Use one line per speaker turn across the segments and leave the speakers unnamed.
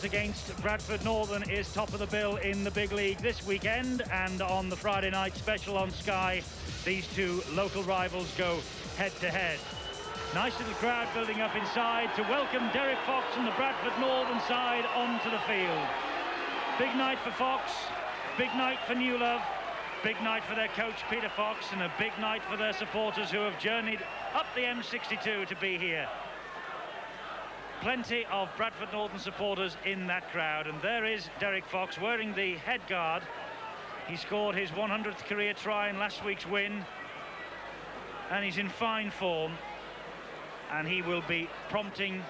Against Bradford Northern is top of the bill in the big league this weekend, and on the Friday night special on Sky, these two local rivals go head-to-head. Nice little crowd building up inside to welcome Derek Fox and the Bradford Northern side onto the field. Big night for Fox, big night for New Love, big night for their coach Peter Fox, and a big night for their supporters who have journeyed up the M62 to be here. Plenty of Bradford Northern supporters in that crowd, and there is Derek Fox wearing the head guard. He scored his 100th career try in last week's win, and he's in fine form, and he will be prompting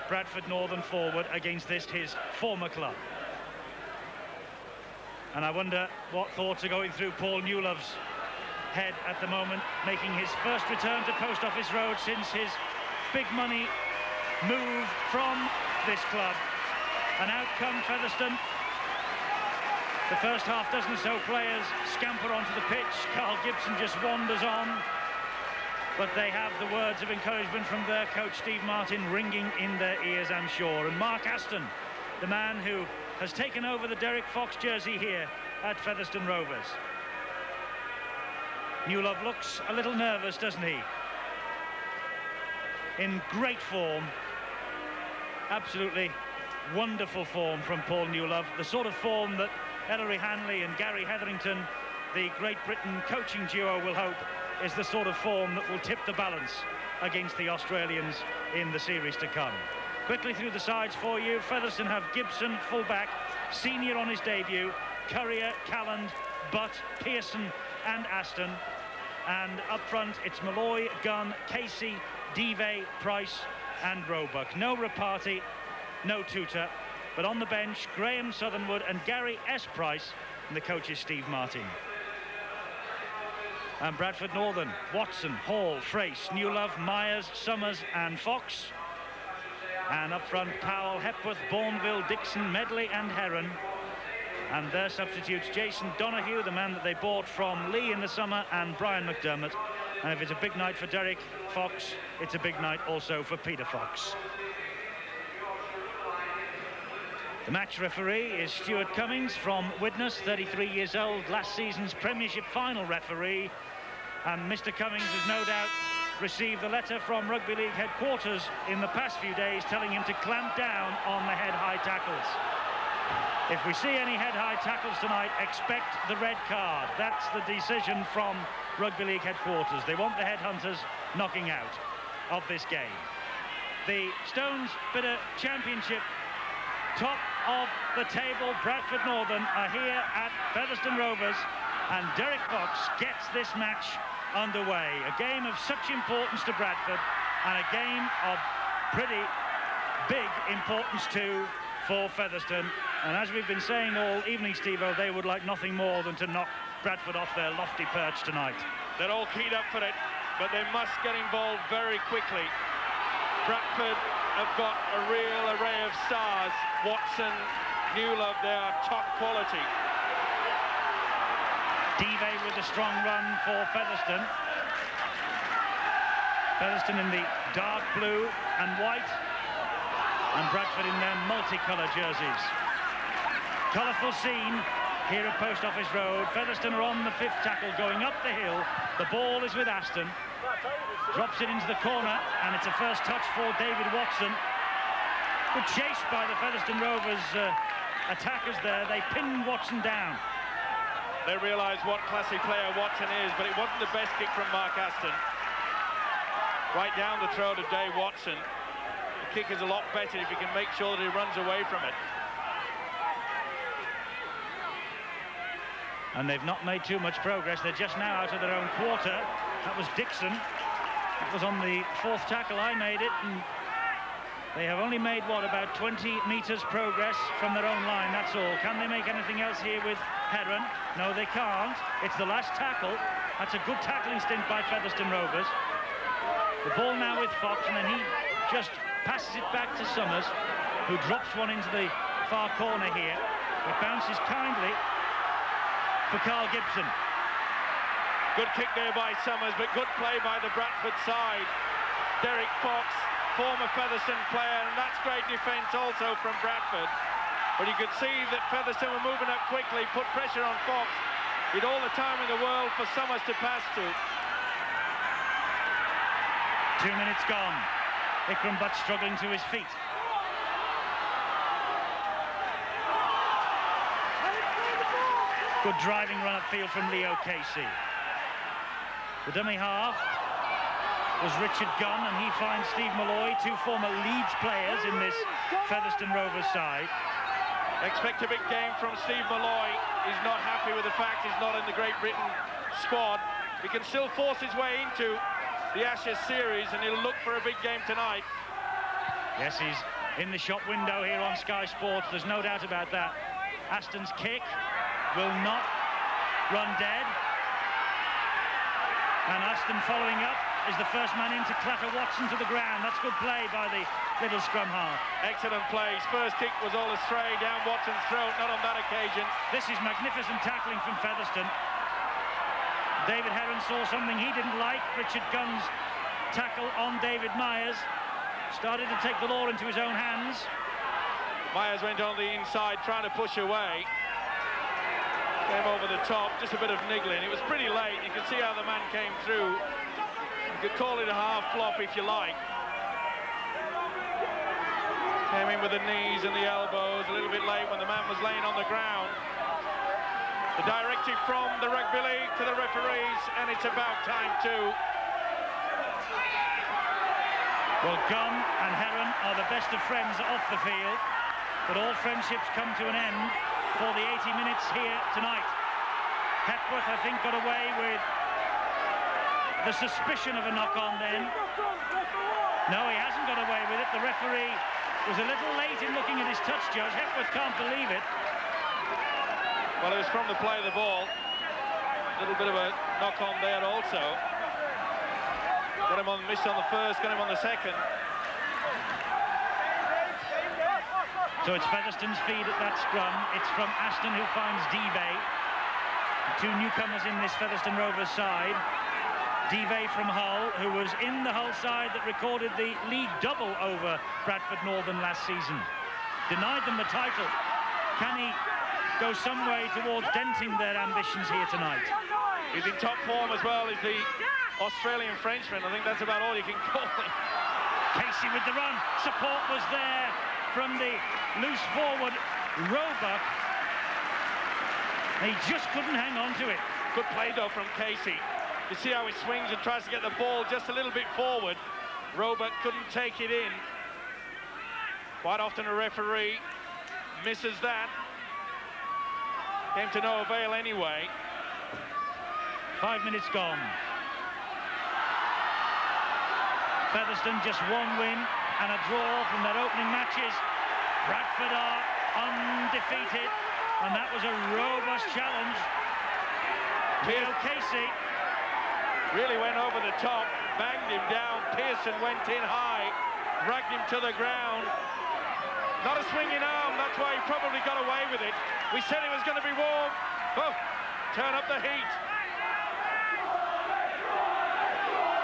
Bradford Northern forward against this, his former club. And I wonder what thoughts are going through Paul Newlove's head at the moment, making his first return to Post Office Road since his big money move from this club. And out come Featherstone. The first half dozen or so players scamper onto the pitch. Carl Gibson just wanders on, but they have the words of encouragement from their coach Steve Martin ringing in their ears, I'm sure. And Mark Aston, the man who has taken over the Derek Fox jersey here at Featherstone Rovers. New Love looks a little nervous, doesn't he? In great form. Absolutely wonderful form from Paul Newlove, the sort of form that Ellery Hanley and Gary Hetherington, the Great Britain coaching duo, will hope is the sort of form that will tip the balance against the Australians in the series to come. Quickly through the sides for you. Featherstone have Gibson, fullback, senior on his debut, Currier, Calland, Butt, Pearson and Aston. And up front it's Malloy, Gunn, Casey, Deve, Price and Roebuck. No Rapati, no Tutor, but on the bench Graham Southernwood and Gary S. Price, and the coach is Steve Martin. And Bradford Northern, Watson, Hall, Frace, Newlove, Myers, Summers and Fox. And up front Powell, Hepworth, Bourneville, Dixon, Medley and Heron. And their substitutes Jason Donoghue, the man that they bought from Lee in the summer, and Brian McDermott. And if it's a big night for Derek Fox, it's a big night also for Peter Fox. The match referee is Stuart Cummings from Widnes, 33 years old, last season's Premiership final referee. And Mr. Cummings has no doubt received a letter from Rugby League headquarters in the past few days telling him to clamp down on the head-high tackles. If we see any head-high tackles tonight, expect the red card. That's the decision from Rugby League headquarters. They want the headhunters knocking out of this game. The Stones Bidder Championship, top of the table, Bradford Northern are here at Featherstone Rovers, and Derek Fox gets this match underway. A game of such importance to Bradford, and a game of pretty big importance too for Featherstone. And as we've been saying all evening, Steve-O, they would like nothing more than to knock Bradford off their lofty perch tonight.
They're all keyed up for it, but they must get involved very quickly. Bradford have got a real array of stars. Watson, Newlove, they are top quality.
Deve with a strong run for Featherstone. Featherstone in the dark blue and white, and Bradford in their multicolour jerseys. Colourful scene here at Post Office Road. Featherstone are on the fifth tackle going up the hill. The ball is with Aston. Drops it into the corner, and it's a first touch for David Watson. Good chase by the Featherstone Rovers attackers there. They pinned Watson down.
They realise what classy player Watson is, but it wasn't the best kick from Mark Aston. Right down the throat of Dave Watson. The kick is a lot better if you can make sure that he runs away from it.
And they've not made too much progress. They're just now out of their own quarter. That was Dixon. That was on the fourth tackle. I made it. And they have only made, what, about 20 metres progress from their own line. That's all. Can they make anything else here with Heron? No, they can't. It's the last tackle. That's a good tackling stint by Featherstone Rovers. The ball now with Fox, and then he just passes it back to Summers, who drops one into the far corner here. It bounces kindly for Carl Gibson.
Good kick there by Summers, but good play by the Bradford side. Derek Fox former Featherstone player, and that's great defence also from Bradford. But you could see that Featherstone were moving up quickly, put pressure on Fox. He'd all the time in the world for Summers to pass to.
2 minutes gone. Ikram Butt struggling to his feet. Good driving run upfield from Leo Casey. The dummy half was Richard Gunn, and he finds Steve Malloy, two former Leeds players in this Featherstone Rovers side.
Expect a big game from Steve Malloy. He's not happy with the fact he's not in the Great Britain squad. He can still force his way into the Ashes series, and he'll look for a big game tonight.
Yes, he's in the shop window here on Sky Sports. There's no doubt about that. Aston's kick will not run dead. And Aston following up is the first man in to clatter Watson to the ground. That's good play by the little scrum half.
Excellent play. His first kick was all astray down Watson's throat, not on that occasion.
This is magnificent tackling from Featherstone. David Heron saw something he didn't like. Richard Gunn's tackle on David Myers. Started to take the law into his own hands.
Myers went on the inside trying to push away. Came over the top, just a bit of niggling. It was pretty late. You could see how the man came through. You could call it a half flop if you like. Came in with the knees and the elbows a little bit late when the man was laying on the ground. The directive from the Rugby League to the referees, and it's about time too.
Well, Gunn and Heron are the best of friends off the field, but all friendships come to an end for the 80 minutes here tonight. Hepworth, I think, got away with the suspicion of a knock-on then. No, he hasn't got away with it. The referee was a little late in looking at his touch, Judge. Hepworth can't believe it.
Well, it was from the play of the ball. A little bit of a knock-on there also. Got him on, missed on the first, got him on the second.
So it's Featherstone's feed at that scrum. It's from Aston, who finds Devey. Two newcomers in this Featherstone Rovers side. Devey from Hull, who was in the Hull side that recorded the league double over Bradford Northern last season. Denied them the title. Can he go some way towards denting their ambitions here tonight?
He's in top form as well. He's the Australian Frenchman. I think that's about all you can call him.
Casey with the run. Support was there from the loose forward Roebuck. He just couldn't hang on to it.
Good play though from Casey. You see how he swings and tries to get the ball just a little bit forward. Roebuck couldn't take it in. Quite often a referee misses that. Came to no avail anyway.
5 minutes gone. Featherstone just one win and a draw from their opening matches. Bradford are undefeated, and that was a robust challenge. Leo Casey
really went over the top, banged him down. Pearson went in high, dragged him to the ground. Not a swinging arm, that's why he probably got away with it. We said it was going to be warm. Oh, turn up the heat.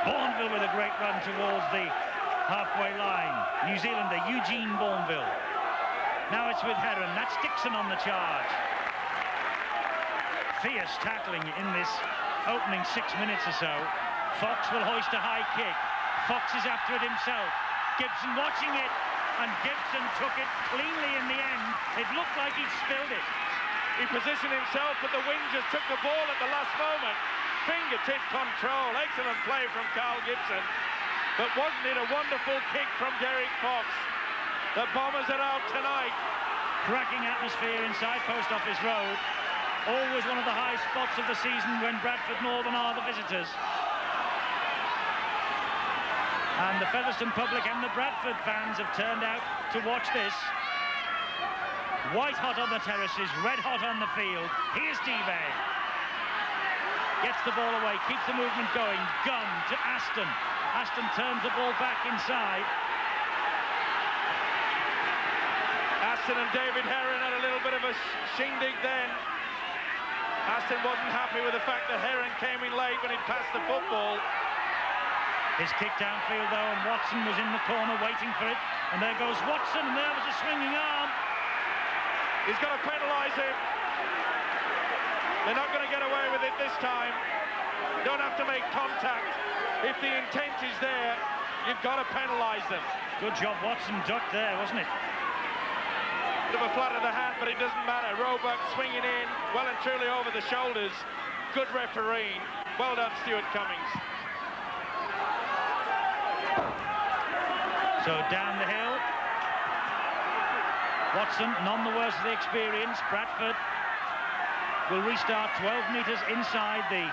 Bourneville with a great run towards the halfway line. New Zealander Eugene Bourneville. Now it's with Heron. That's Dixon on the charge. Fierce tackling in this opening 6 minutes or so. Fox will hoist a high kick. Fox is after it himself. Gibson watching it, and Gibson took it cleanly in the end. It looked like he'd spilled it.
He positioned himself, but the wind just took the ball at the last moment. Fingertip control, excellent play from Carl Gibson. But wasn't it a wonderful kick from Derek Fox? The Bombers are out tonight.
Cracking atmosphere inside Post Office Road. Always one of the high spots of the season when Bradford Northern are the visitors. And the Featherstone public and the Bradford fans have turned out to watch this. White hot on the terraces, red hot on the field. Here's Devey. Gets the ball away, keeps the movement going. Gunn to Aston. Aston turns the ball back inside.
Aston and David Heron had a little bit of a shindig then. Aston wasn't happy with the fact that Heron came in late when he'd passed the football.
His kick downfield, though, and Watson was in the corner waiting for it. And there goes Watson, and there was a swinging arm.
He's got to penalise him. They're not going to get away with it this time. Don't have to make contact. If the intent is there, you've got to penalise them.
Good job, Watson ducked there, wasn't it?
Bit of a flat of the hand, but it doesn't matter. Roebuck swinging in, well and truly over the shoulders. Good refereeing. Well done, Stuart Cummings.
So down the hill, Watson, none the worse of the experience. Bradford will restart 12 metres inside the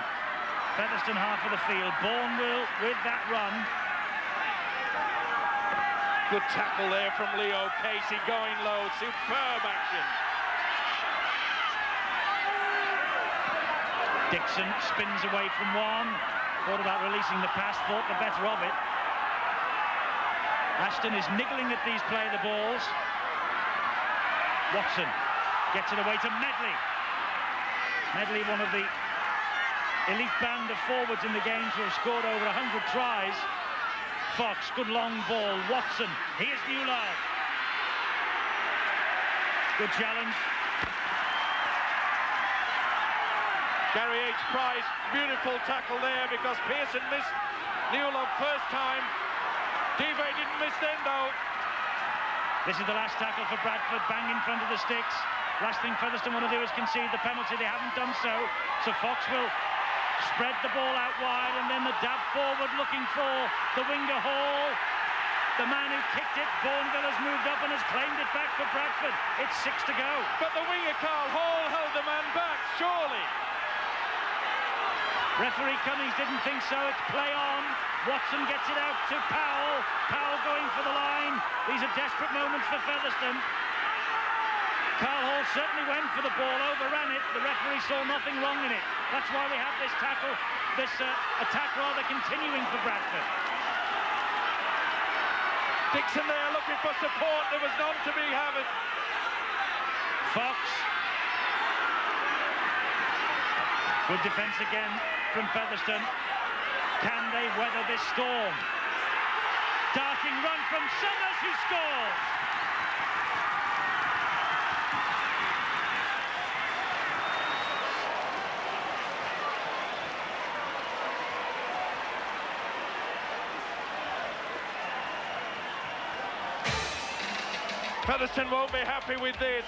Featherstone half of the field. Bourneville with that run.
Good tackle there from Leo Casey, going low. Superb action.
Dixon spins away from one. Thought about releasing the pass, thought the better of it. Ashton is niggling at these play the balls. Watson gets it away to Medley. Medley, one of the elite band of forwards in the game to have scored over 100 tries. Fox, good long ball. Watson, here's Newlove. Good challenge.
Gary H. Price, beautiful tackle there because Pearson missed Newlove first time. Dive didn't miss then, though.
This is the last tackle for Bradford, bang in front of the sticks. Last thing Featherstone want to do is concede the penalty. They haven't done so. So Fox will spread the ball out wide, and then the dab forward looking for the winger Hall. The man who kicked it, Bourneville, has moved up and has claimed it back for Bradford. It's 6 to go.
But the winger Carl Hall held the man back, surely.
Referee Cummings didn't think so. It's play on. Watson gets it out to Powell. Powell going for the line. These are desperate moments for Featherstone. Carl Hall certainly went for the ball, overran it. The referee saw nothing wrong in it. That's why we have this tackle, this attack rather continuing for Bradford.
Dixon there looking for support. There was none to be had.
Fox. Good defence again from Featherstone. Can they weather this storm? Darting run from Summers, who scores!
Featherstone won't be happy with this.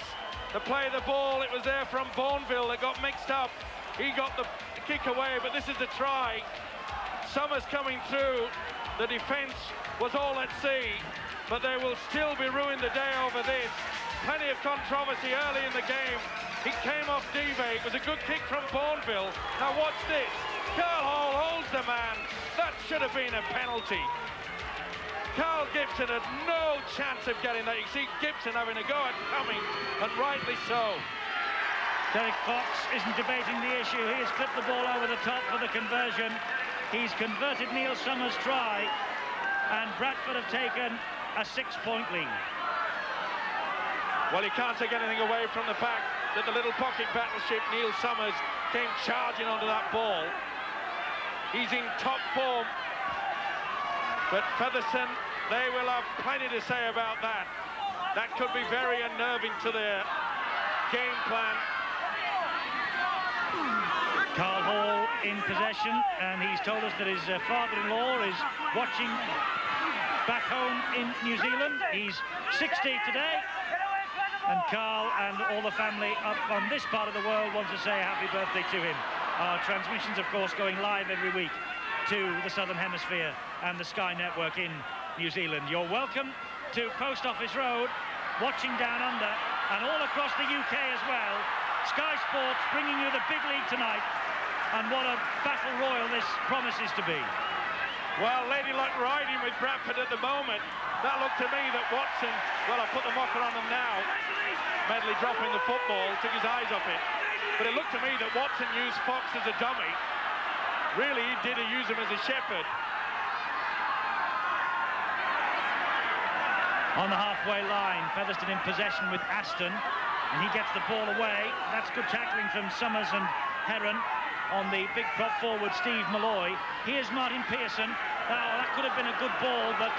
The play of the ball, it was there from Bourneville that got mixed up. He got the kick away, but this is a try. Summers coming through. The defence was all at sea, but they will still be ruined the day over this. Plenty of controversy early in the game. He came off Dive. It was a good kick from Bourneville. Now watch this. Carl Hall holds the man. That should have been a penalty. Carl Gibson had no chance of getting that. You see Gibson having a go at Cummings, and rightly so.
Derek Fox isn't debating the issue. He has flipped the ball over the top for the conversion. He's converted Neil Summers' try, and Bradford have taken a 6-point lead.
Well, you can't take anything away from the fact that the little pocket battleship Neil Summers came charging onto that ball. He's in top form, but Featherstone, they will have plenty to say about that. That could be very unnerving to their game plan.
Carl Hall in possession, and he's told us that his father-in-law is watching back home in New Zealand. He's 60 today, and Carl and all the family up on this part of the world want to say happy birthday to him. Our transmissions, of course, going live every week to the Southern Hemisphere and the Sky Network in New Zealand. You're welcome to Post Office Road, watching down under, and all across the UK as well. Sky Sports bringing you the big league tonight, and what a battle royal this promises to be.
Well, Lady Luck riding with Bradford at the moment. That looked to me that Watson, well, I put the mocker on them now. Medley dropping the football, took his eyes off it. But it looked to me that Watson used Fox as a dummy. Really, he did use him as a shepherd.
On the halfway line, Featherstone in possession with Aston, and he gets the ball away. That's good tackling from Summers and Heron on the big prop forward Steve Malloy. Here's Martin Pearson. Oh, that could have been a good ball, but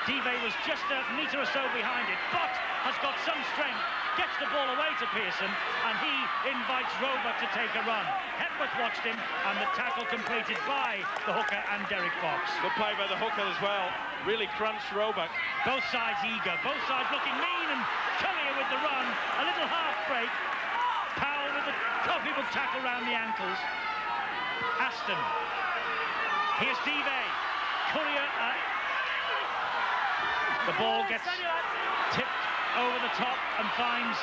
Dive was just a metre or so behind it. But has got some strength, gets the ball away to Pearson, and he invites Roebuck to take a run. Hepworth watched him, and the tackle completed by the hooker and Derek Fox.
Good play by the hooker as well. Really crunched Roebuck.
Both sides eager, both sides looking mean, and Collier with the run. A little half break. Powell with the copybook tackle round the ankles. Aston. Here's Dive. Courier. The ball gets tipped over the top and finds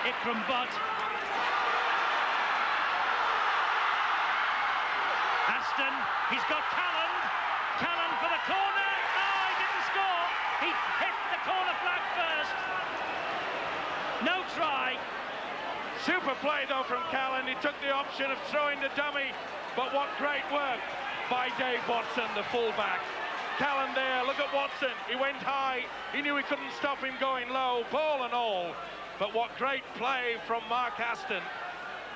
Ikram Butt. Aston, he's got Calland. Calland for the corner. Oh, he didn't score. He hit the corner flag first. No try.
Super play though from Calland. He took the option of throwing the dummy, but what great work by Dave Watson, the fullback. Calland there, look at Watson. He went high. He knew he couldn't stop him going low, ball and all. But what great play from Mark Aston.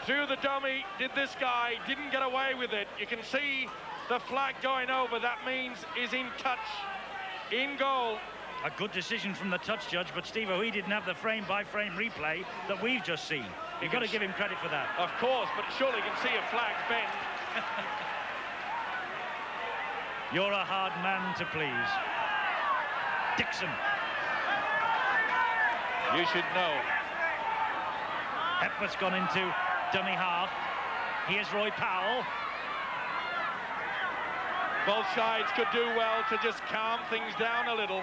Threw the dummy, did this guy, didn't get away with it. You can see the flag going over. That means he's in touch, in goal.
A good decision from the touch judge, but Steve-O, he didn't have the frame-by-frame replay that we've just seen. You've got to give him credit for that.
Of course, but surely you can see a flag bend.
You're a hard man to please. Dixon.
You should know.
Hepworth's gone into dummy half. Here's Roy Powell.
Both sides could do well to just calm things down a little.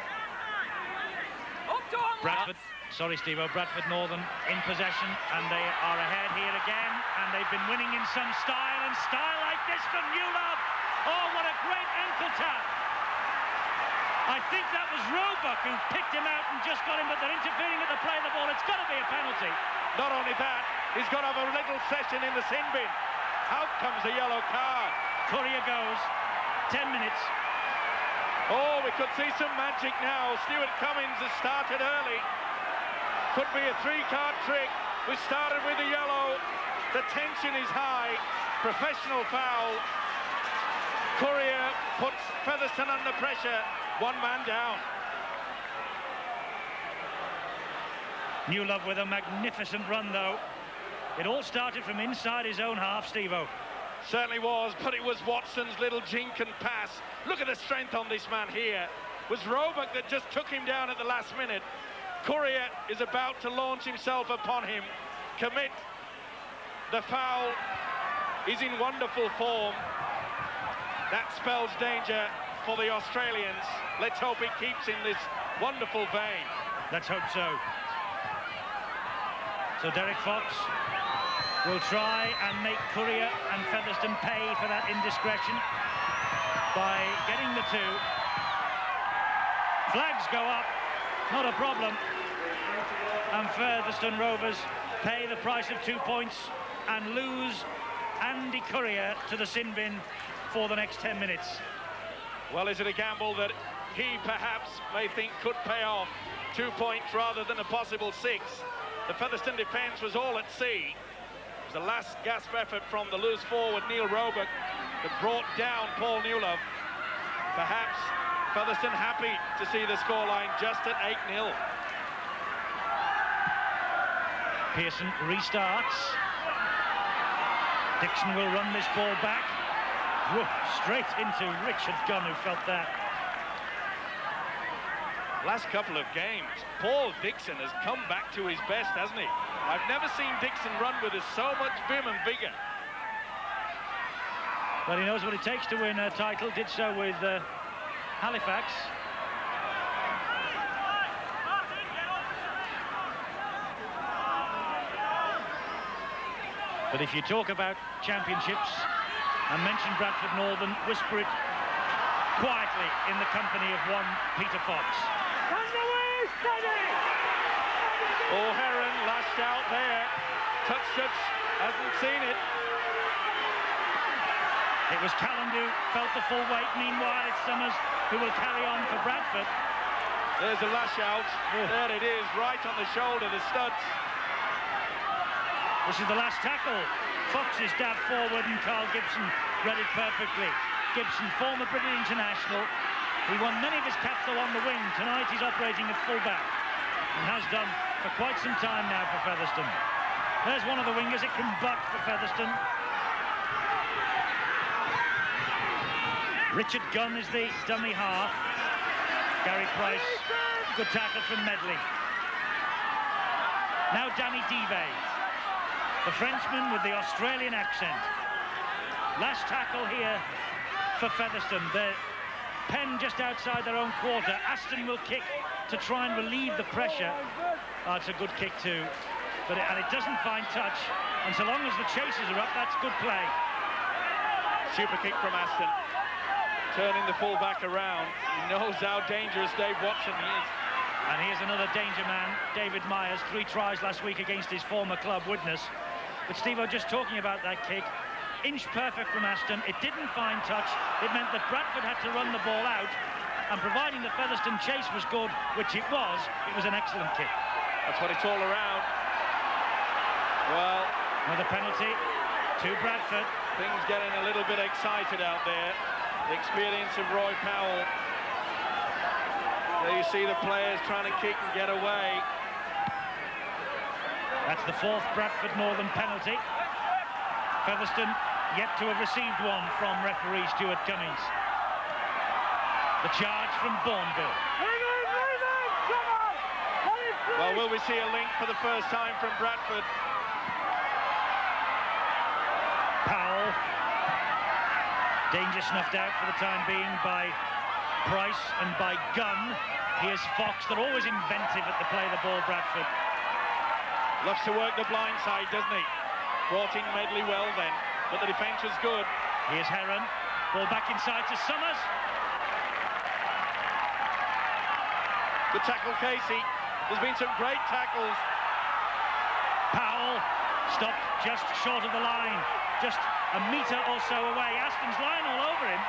Bradford, sorry Steve-O, Bradford Northern in possession, and they are ahead here again, and they've been winning in some style, and style like this from Newlove. Oh, what a great ankle tap. I think that was Roebuck who picked him out and just got him, but they're interfering at the play of the ball. It's got to be a penalty.
Not only that, he's got to have a little session in the sin bin. Out comes the yellow card.
Courier goes. 10 minutes.
Oh, we could see some magic now. Stuart Cummings has started early. Could be a three-card trick. We started with the yellow. The tension is high. Professional foul. Courier puts Featherstone under pressure. One man down.
Newlove with a magnificent run, though. It all started from inside his own half, Steve-O.
Certainly was, but it was Watson's little jink and pass. Look at the strength on this man here. It was Roebuck that just took him down at the last minute. Courier is about to launch himself upon him. Commit. The foul is in wonderful form. That spells danger for the Australians. Let's hope it keeps in this wonderful vein.
Let's hope so. So Derek Fox will try and make Courier and Featherstone pay for that indiscretion by getting the two. Flags go up, not a problem. And Featherstone Rovers pay the price of 2 points and lose Andy Courier to the sin bin for the next 10 minutes.
Well, is it a gamble that he perhaps may think could pay off? 2 points rather than a possible 6. The Featherstone defence was all at sea. It was the last gasp effort from the loose forward, Neil Roebuck, that brought down Paul Newlove. Perhaps Featherstone happy to see the scoreline just at 8-0.
Pearson restarts. Dixon will run this ball back. Whoa, straight into Richard Gunn, who felt that.
Last couple of games, Paul Dixon has come back to his best, hasn't he? I've never seen Dixon run with so much vim and vigour.
Well, he knows what it takes to win a title. Did so with Halifax. But if you talk about championships and mention Bradford Northern, whisper it quietly in the company of one Peter Fox.
O'Heron lashed out there. Touch hasn't seen it.
It was Calland who felt the full weight. Meanwhile, it's Summers who will carry on for Bradford.
There's a lash out. Oh. There it is, right on the shoulder, the studs.
This is the last tackle. Fox is dabbed forward and Carl Gibson read it perfectly. Gibson, former British international. He won many of his caps though on the wing. Tonight he's operating at full-back and has done for quite some time now for Featherstone. There's one of the wingers. It can butt for Featherstone. Richard Gunn is the dummy half. Gary Price, good tackle from Medley. Now Danny Dive, the Frenchman with the Australian accent. Last tackle here for Featherstone. The pen just outside their own quarter. Aston will kick to try and relieve the pressure. Oh, it's a good kick too, and it doesn't find touch. And so long as the chasers are up, that's good play.
Super kick from Aston, turning the full-back around. He knows how dangerous Dave Watson is.
And here's another danger man, David Myers, 3 tries last week against his former club, Widnes. But Steve-O, just talking about that kick, inch perfect from Aston. It didn't find touch. It meant that Bradford had to run the ball out, and providing the Featherstone chase was good, which it was an excellent kick.
That's what it's all around. Well,
another penalty to Bradford.
Things getting a little bit excited out there. The experience of Roy Powell. There you see the players trying to kick and get away.
That's the 4th Bradford Northern penalty. Featherstone yet to have received one from referee Stuart Cummings. The charge from Bourneville.
Well, will we see a link for the first time from Bradford?
Powell. Danger snuffed out for the time being by Price and by Gunn. Here's Fox. They're always inventive at the play the ball, Bradford.
Loves to work the blind side, doesn't he? Brought in Medley well then, but the defence was good.
Here's Heron. Ball back inside to Summers.
Good tackle, Casey. There's been some great tackles.
Powell stopped just short of the line, just a metre or so away. Aston's lying all over him.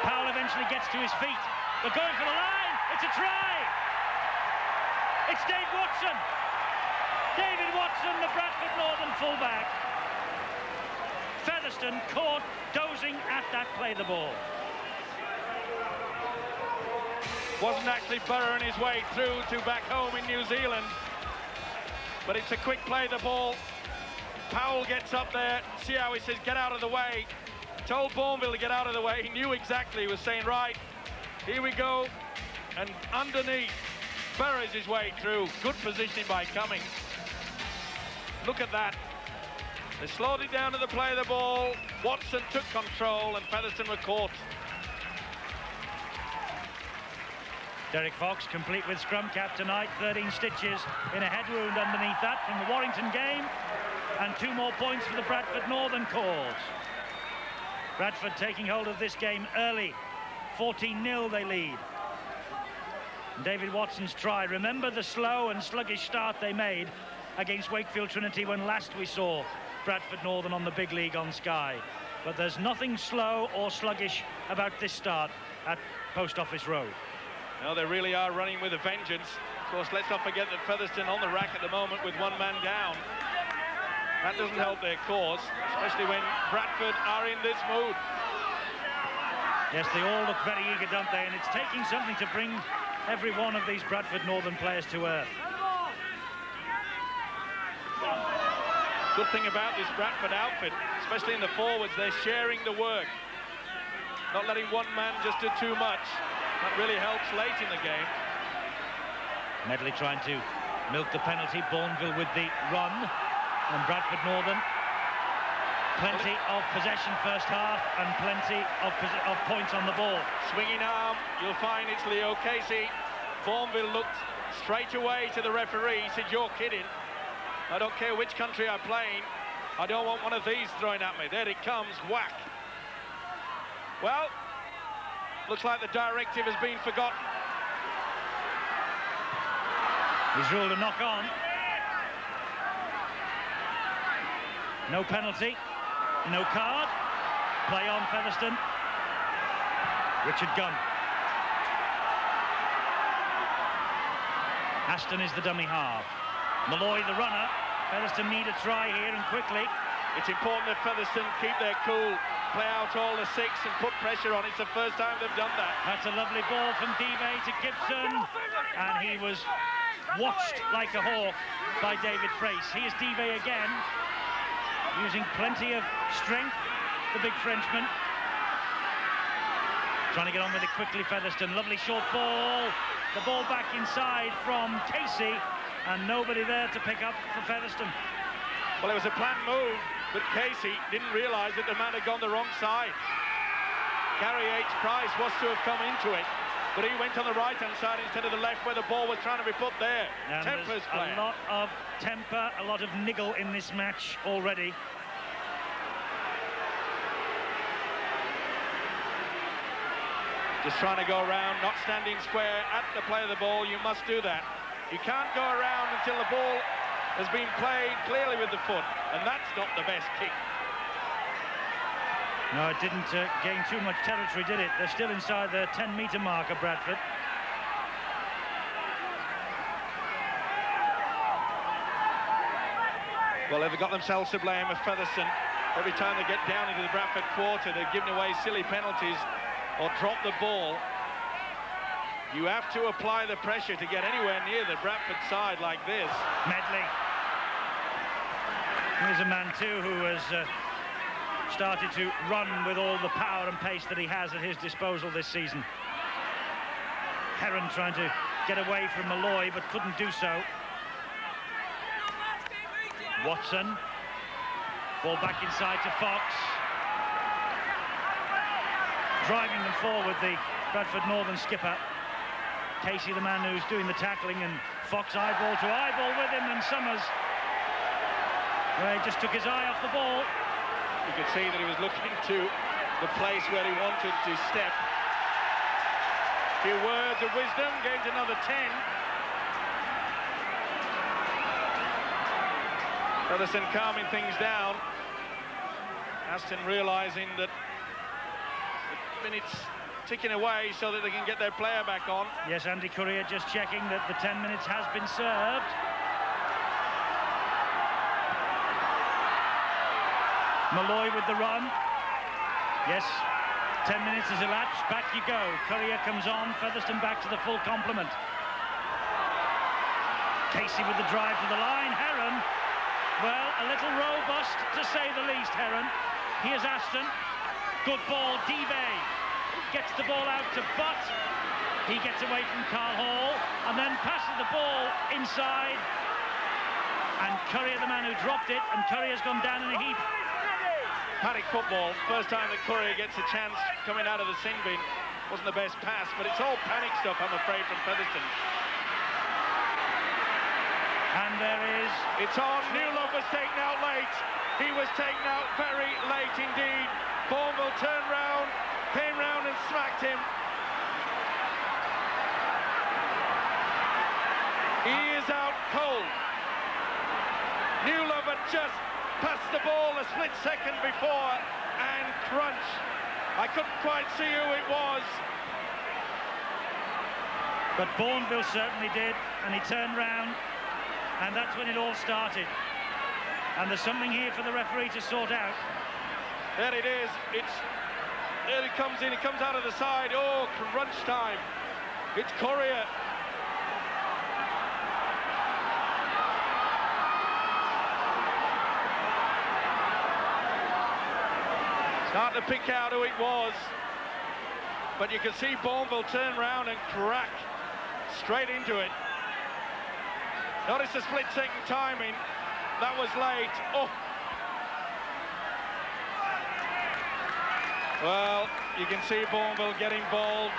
Powell eventually gets to his feet. They're going for the line. It's a try. It's Dave Watson. David Watson, the Bradford Northern fullback. Featherstone caught dozing at that play the ball.
Wasn't actually burrowing his way through to back home in New Zealand. But it's a quick play the ball. Powell gets up there. See how he says, get out of the way. Told Bourneville to get out of the way. He knew exactly. He was saying, right, here we go. And underneath, burrows his way through. Good positioning by Cummings. Look at that. They slowed it down to the play of the ball. Watson took control and Featherstone were caught.
Derek Fox, complete with scrum cap tonight. 13 stitches in a head wound underneath that from the Warrington game. And 2 more points for the Bradford Northern cause. Bradford taking hold of this game early. 14-0 they lead. And David Watson's try. Remember the slow and sluggish start they made against Wakefield Trinity when last we saw Bradford Northern on the big league on Sky. But there's nothing slow or sluggish about this start at Post Office Road.
No, they really are running with a vengeance. Of course, let's not forget that Featherstone on the rack at the moment with 1 man down. That doesn't help their cause, especially when Bradford are in this mood.
Yes, they all look very eager, don't they? And it's taking something to bring every one of these Bradford Northern players to earth.
Good thing about this Bradford outfit, especially in the forwards, they're sharing the work. Not letting one man just do too much. That really helps late in the game.
Medley trying to milk the penalty. Bourneville with the run. And Bradford Northern, plenty of possession first half and plenty of points on the ball.
Swinging arm, you'll find it's Leo Casey. Bourneville looked straight away to the referee. He said, you're kidding. I don't care which country I'm playing. I don't want one of these thrown at me. There it comes, whack. Well, looks like the directive has been forgotten.
He's ruled a knock on. No penalty, no card. Play on Featherstone. Richard Gunn. Aston is the dummy half. Malloy the runner. Featherstone need a try here and quickly.
It's important that Featherstone keep their cool, play out all the six and put pressure on. It's the first time they've done that.
That's a lovely ball from Dive to Gibson, and he was watched like a hawk by David Frace. Here's Dive again, using plenty of strength, the big Frenchman. Trying to get on with it quickly, Featherstone. Lovely short ball. The ball back inside from Casey, and nobody there to pick up for Featherstone.
Well, it was a planned move, but Casey didn't realise that the man had gone the wrong side. Gary H. Price was to have come into it, but he went on the right-hand side instead of the left where the ball was trying to be put there.
And
Temper's
a lot of temper, a lot of niggle in this match already.
Just trying to go around, not standing square at the play of the ball. You must do that. You can't go around until the ball has been played clearly with the foot, and that's not the best kick.
No, it didn't gain too much territory, did it? They're still inside the 10-metre mark of Bradford.
Well, they've got themselves to blame with Featherstone. Every time they get down into the Bradford quarter, they're giving away silly penalties or drop the ball. You have to apply the pressure to get anywhere near the Bradford side like this.
Medley. Here's a man too who has started to run with all the power and pace that he has at his disposal this season. Heron trying to get away from Malloy but couldn't do so. Watson. Ball back inside to Fox. Driving them forward, the Bradford Northern skipper. Casey, the man who's doing the tackling, and Fox eyeball to eyeball with him, and Summers, well, he just took his eye off the ball.
You could see that he was looking to the place where he wanted to step. A few words of wisdom, gains another 10. Featherstone calming things down. Aston realising that minutes ticking away so that they can get their player back on.
Yes, Andy Courier just checking that the 10 minutes has been served. Malloy with the run. Yes, 10 minutes has elapsed. Back you go. Courier comes on. Featherstone back to the full complement. Casey with the drive to the line. Heron, well, a little robust to say the least, Heron. Here's Aston. Good ball, Dive gets the ball out to Butt. He gets away from Carl Hall and then passes the ball inside. And Courier, the man who dropped it, and Courier's gone down in a heap.
Panic football, first time that Courier gets a chance coming out of the sin bin. Wasn't the best pass, but it's all panic stuff, I'm afraid, from Featherstone.
And there is...
It's on. Newlove was taken out late. He was taken out very late indeed. Bourneville turned round, came round and smacked him. He is out cold. Newlove had just passed the ball a split second before and crunch. I couldn't quite see who it was.
But Bourneville certainly did, and he turned round, and that's when it all started. And there's something here for the referee to sort out.
There it is. There he comes in. He comes out of the side. Oh, crunch time. It's Courier. Starting to pick out who it was. But you can see Bourneville turn round and crack straight into it. Notice the split-second timing. That was late. Oh. Well, you can see Bourneville get involved.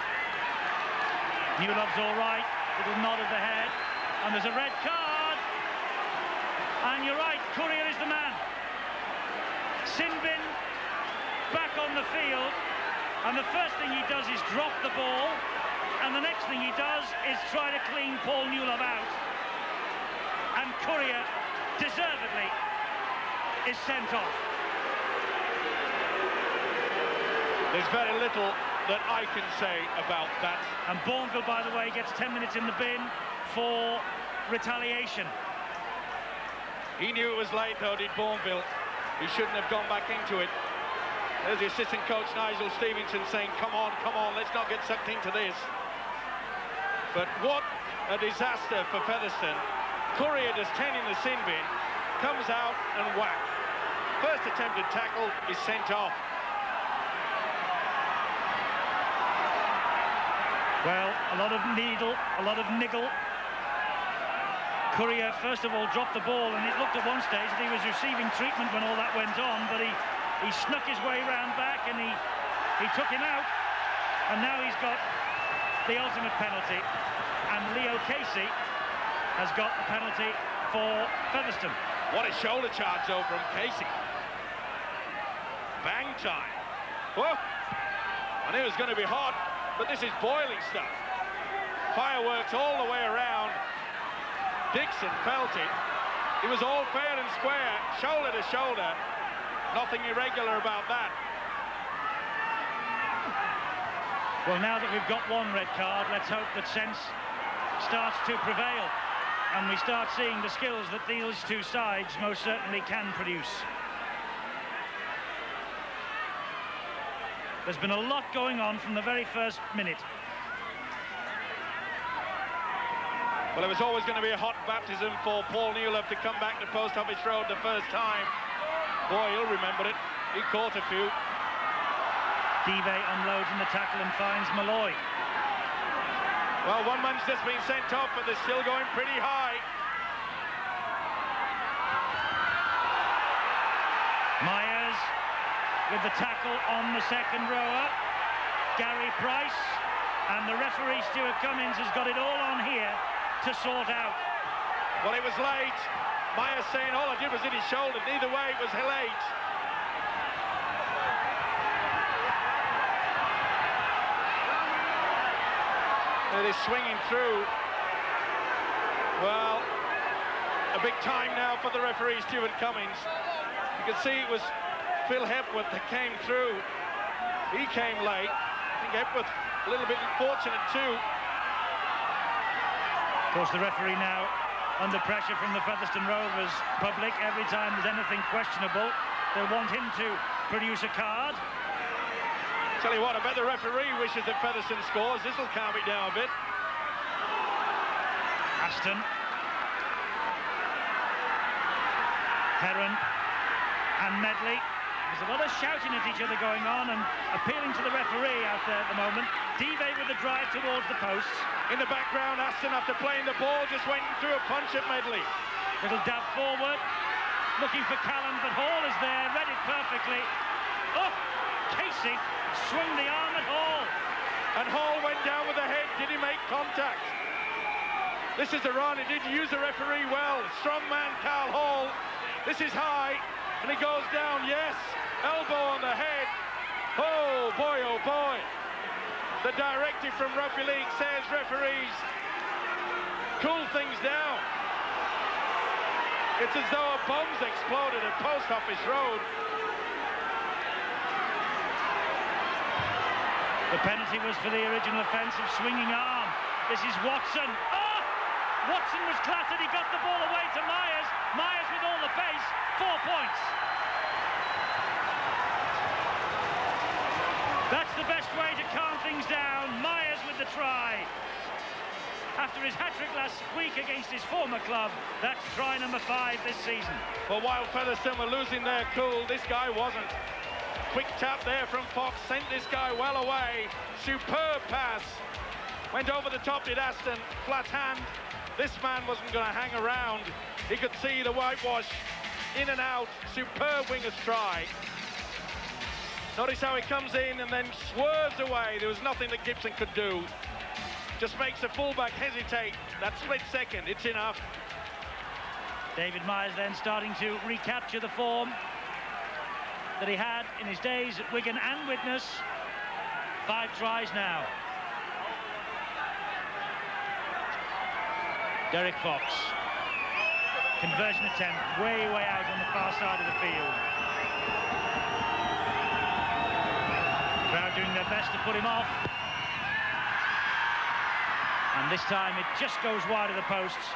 Newlove's all right. Little nod of the head. And there's a red card. And you're right, Courier is the man. Sinbin back on the field. And the first thing he does is drop the ball. And the next thing he does is try to clean Paul Newlove out. And Courier, deservedly, is sent off.
There's very little that I can say about that.
And Bourneville, by the way, gets 10 minutes in the bin for retaliation.
He knew it was late, though, did Bourneville. He shouldn't have gone back into it. There's the assistant coach, Nigel Stevenson, saying, come on, let's not get sucked into this. But what a disaster for Featherstone. Courier does 10 in the sin bin, comes out and whack. First attempted tackle is sent off.
Well, a lot of needle, a lot of niggle. Courier, first of all, dropped the ball, and it looked at one stage that he was receiving treatment when all that went on, but he snuck his way round back, and he took him out, and now he's got the ultimate penalty, and Leo Casey has got the penalty for Featherstone.
What a shoulder charge, though, from Casey. Bang time. Whoa! I knew it was going to be hot, but this is boiling stuff. Fireworks all the way around. Dixon felt it. It was all fair and square, shoulder to shoulder. Nothing irregular about that.
Well, now that we've got one red card, let's hope that sense starts to prevail, and we start seeing the skills that these two sides most certainly can produce. There's been a lot going on from the very first minute.
Well, it was always going to be a hot baptism for Paul Newlove to come back to Post Office Road the first time. Boy, he'll remember it. He caught a few.
Dive unloads in the tackle and finds Malloy.
Well, one man's just been sent off, but they're still going pretty high.
Myers with the tackle on the second rower. Gary Price, and the referee Stuart Cummings has got it all on here to sort out.
Well, it was late. Myers saying all I did was hit his shoulder. Neither way, it was late. It is swinging through. Well, a big time now for the referee, Stuart Cummings. You can see it was Phil Hepworth that came through. He came late. I think Hepworth a little bit unfortunate too.
Of course, the referee now under pressure from the Featherstone Rovers public. Every time there's anything questionable, they want him to produce a card.
Tell you what, I bet the referee wishes that Featherstone scores. This will calm it down a bit.
Aston. Heron and Medley. There's a lot of shouting at each other going on and appealing to the referee out there at the moment. Dive with the drive towards the posts.
In the background, Aston, after playing the ball, just went and threw a punch at Medley.
Little dab forward, looking for Callan, but Hall is there, read it perfectly. Oh, Casey swung the arm at Hall.
And Hall went down with the head. Did he make contact? This is the run. He did use the referee well. Strong man, Carl Hall. This is high, and he goes down, yes. Elbow on the head. Oh boy, oh boy. The directive from Rugby League says referees, cool things down. It's as though a bomb's exploded at Post Office Road.
The penalty was for the original offence of swinging arm. This is Watson. Oh! Watson was clattered. He got the ball away to Myers. Myers with all the pace. 4 points. That's the best way to calm things down. Myers with the try. After his hat-trick last week against his former club, that's try number 5 this season.
Well, while Featherstone were losing their cool, this guy wasn't. Quick tap there from Fox, sent this guy well away. Superb pass. Went over the top, did Aston. Flat hand. This man wasn't going to hang around. He could see the whitewash in and out. Superb winger's try. Notice how he comes in and then swerves away. There was nothing that Gibson could do. Just makes the fullback hesitate. That split second, it's enough.
David Myers then starting to recapture the form that he had in his days at Wigan and Widnes. 5 tries now. Derek Fox. Conversion attempt way out on the far side of the field. Crowd doing their best to put him off. And this time it just goes wide of the posts.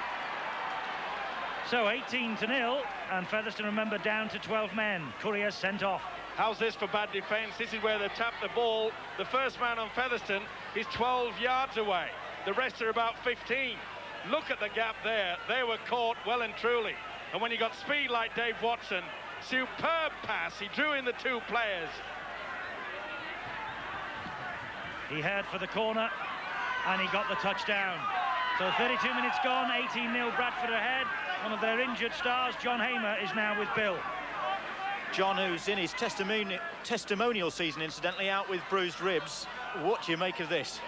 So 18-0, and Featherstone, remember, down to 12 men. Courier sent off.
How's this for bad defence? This is where they tap the ball. The first man on Featherstone is 12 yards away. The rest are about 15. Look at the gap there. They were caught well and truly. And when you got speed like Dave Watson, superb pass. He drew in the two players.
He headed for the corner, and he got the touchdown. So 32 minutes gone, 18-0 Bradford ahead. One of their injured stars, John Hamer, is now with Bill.
John, who's in his testimonial season, incidentally, out with bruised ribs. What do you make of this?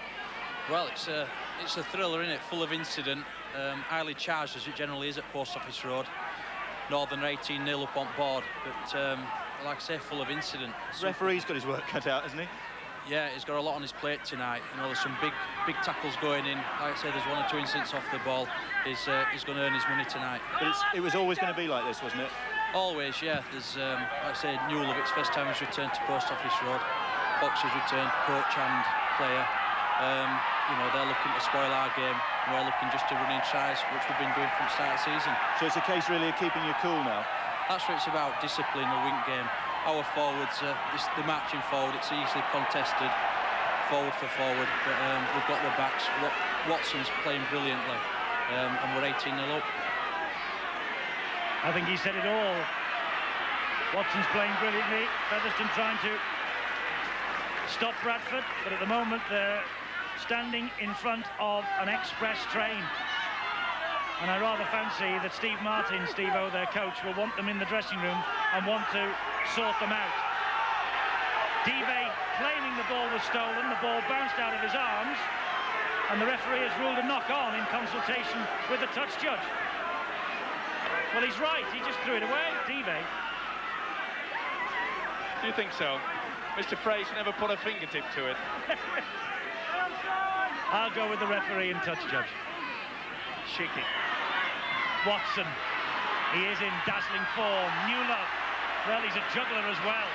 Well, it's a thriller, isn't it? Full of incident, highly charged as it generally is at Post Office Road. Northern 18-0 up on board, but like I say, full of incident.
Referee's got his work cut out, hasn't he?
Yeah, he's got a lot on his plate tonight. You know, there's some big tackles going in. Like I say, there's 1 or 2 incidents off the ball. He's going to earn his money tonight.
But it was always going to be like this, wasn't it?
Always, yeah. There's, like I say, Newell-Lovitt's first time he's returned to Post Office Road. Fox has returned, coach and player. You know, they're looking to spoil our game. We're looking just to run in tries, which we've been doing from start of season.
So it's a case really of keeping your cool now?
That's what it's about, discipline, the wing game. Our forwards, they're marching forward, it's easily contested, forward for forward, but we've got the backs. Watson's playing brilliantly, and we're 18-0 up.
I think he said it all. Watson's playing brilliantly. Featherstone trying to stop Bradford, but at the moment they're standing in front of an express train. And I rather fancy that Steve Martin, Steve-O, their coach, will want them in the dressing room and want to sort them out. Dive claiming the ball was stolen, the ball bounced out of his arms, and the referee has ruled a knock-on in consultation with the touch judge. Well, he's right, he just threw it away, Dive.
Do you think so? Mr. Fraser never put a fingertip to it.
I'll go with the referee and touch judge.
Cheeky.
Watson, he is in dazzling form. Newell, well, he's a juggler as well.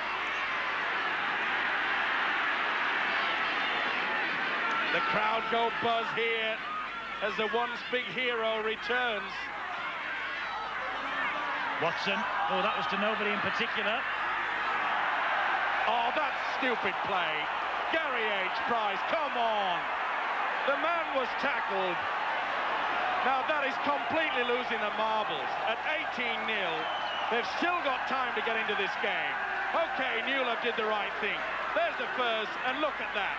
The crowd go buzz here as the once big hero returns.
Watson, oh, that was to nobody in particular.
Oh, that's stupid play. Gary H. Price, come on. The man was tackled. Now that is completely losing the marbles. At 18-0, they've still got time to get into this game. Okay, Newell did the right thing. There's the first, and look at that.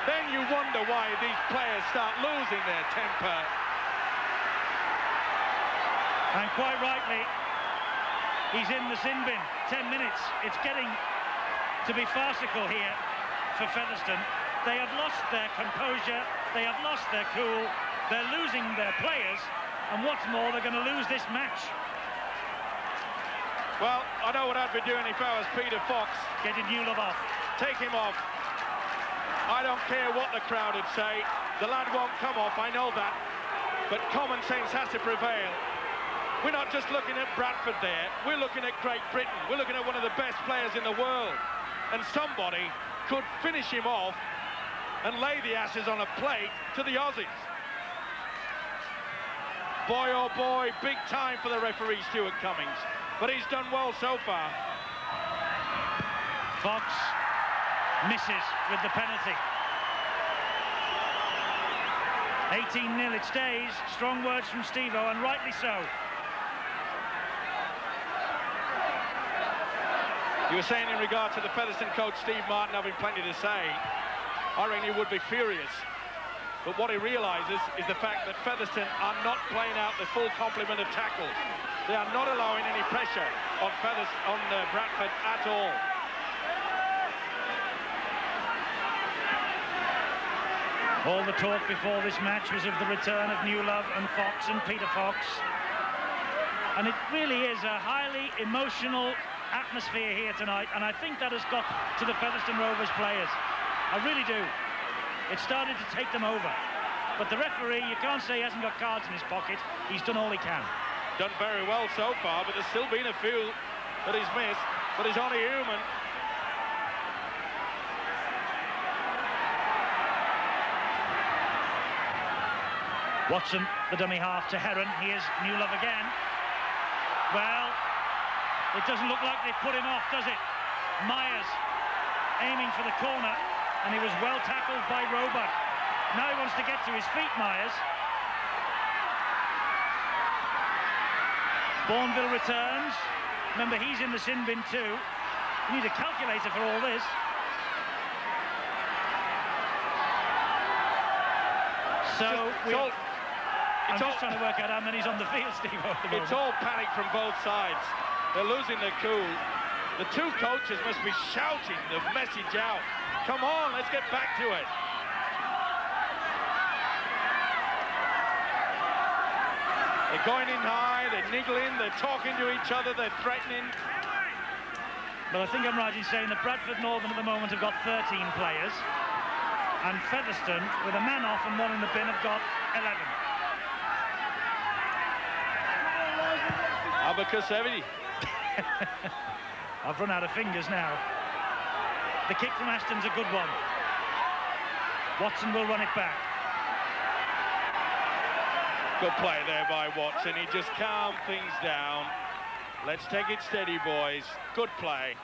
Then you wonder why these players start losing their temper.
And quite rightly, he's in the sin bin. 10 minutes. It's getting to be farcical here for Featherstone. They have lost their composure. They have lost their cool. They're losing their players, and what's more, they're going to lose this match.
Well, I know what I'd be doing if I was Peter Fox.
Getting Newell off.
Take him off. I don't care what the crowd would say. The lad won't come off, I know that. But common sense has to prevail. We're not just looking at Bradford there. We're looking at Great Britain. We're looking at one of the best players in the world. And somebody could finish him off and lay the ashes on a plate to the Aussies. Boy, oh boy, big time for the referee, Stuart Cummings. But he's done well so far.
Fox misses with the penalty. 18-0 it stays. Strong words from Steve-O, and rightly so.
You were saying in regard to the Featherstone coach, Steve Martin, having plenty to say. I reckon he would be furious. But what he realises is the fact that Featherstone are not playing out the full complement of tackles. They are not allowing any pressure on Bradford at all.
All the talk before this match was of the return of Newell and Fox and Peter Fox. And it really is a highly emotional atmosphere here tonight, and I think that has got to the Featherstone Rovers players. I really do. It started to take them over. But the referee, you can't say he hasn't got cards in his pocket. He's done all he can.
Done very well so far, but there's still been a few that he's missed. But he's only human.
Watson, the dummy half to Heron. Here's Newlove again. Well, it doesn't look like they put him off, does it? Myers aiming for the corner, and he was well tackled by Roebuck. Now he wants to get to his feet, Myers. Bourneville returns. Remember, he's in the sin bin too. You need a calculator for all this. So I'm just trying to work out how many's on the field, Steve, at the moment.
It's all panic from both sides. They're losing their cool. The two coaches must be shouting the message out. Come on, let's get back to it. They're going in high, they're niggling, they're talking to each other, they're threatening.
But I think I'm right in saying that Bradford Northern at the moment have got 13 players, and Featherstone, with a man off and one in the bin, have got 11.
Abacus heavy.
I've run out of fingers now. The kick from Ashton's a good one. Watson will run it back.
Good play there by Watson. He just calmed things down. Let's take it steady, boys. Good play.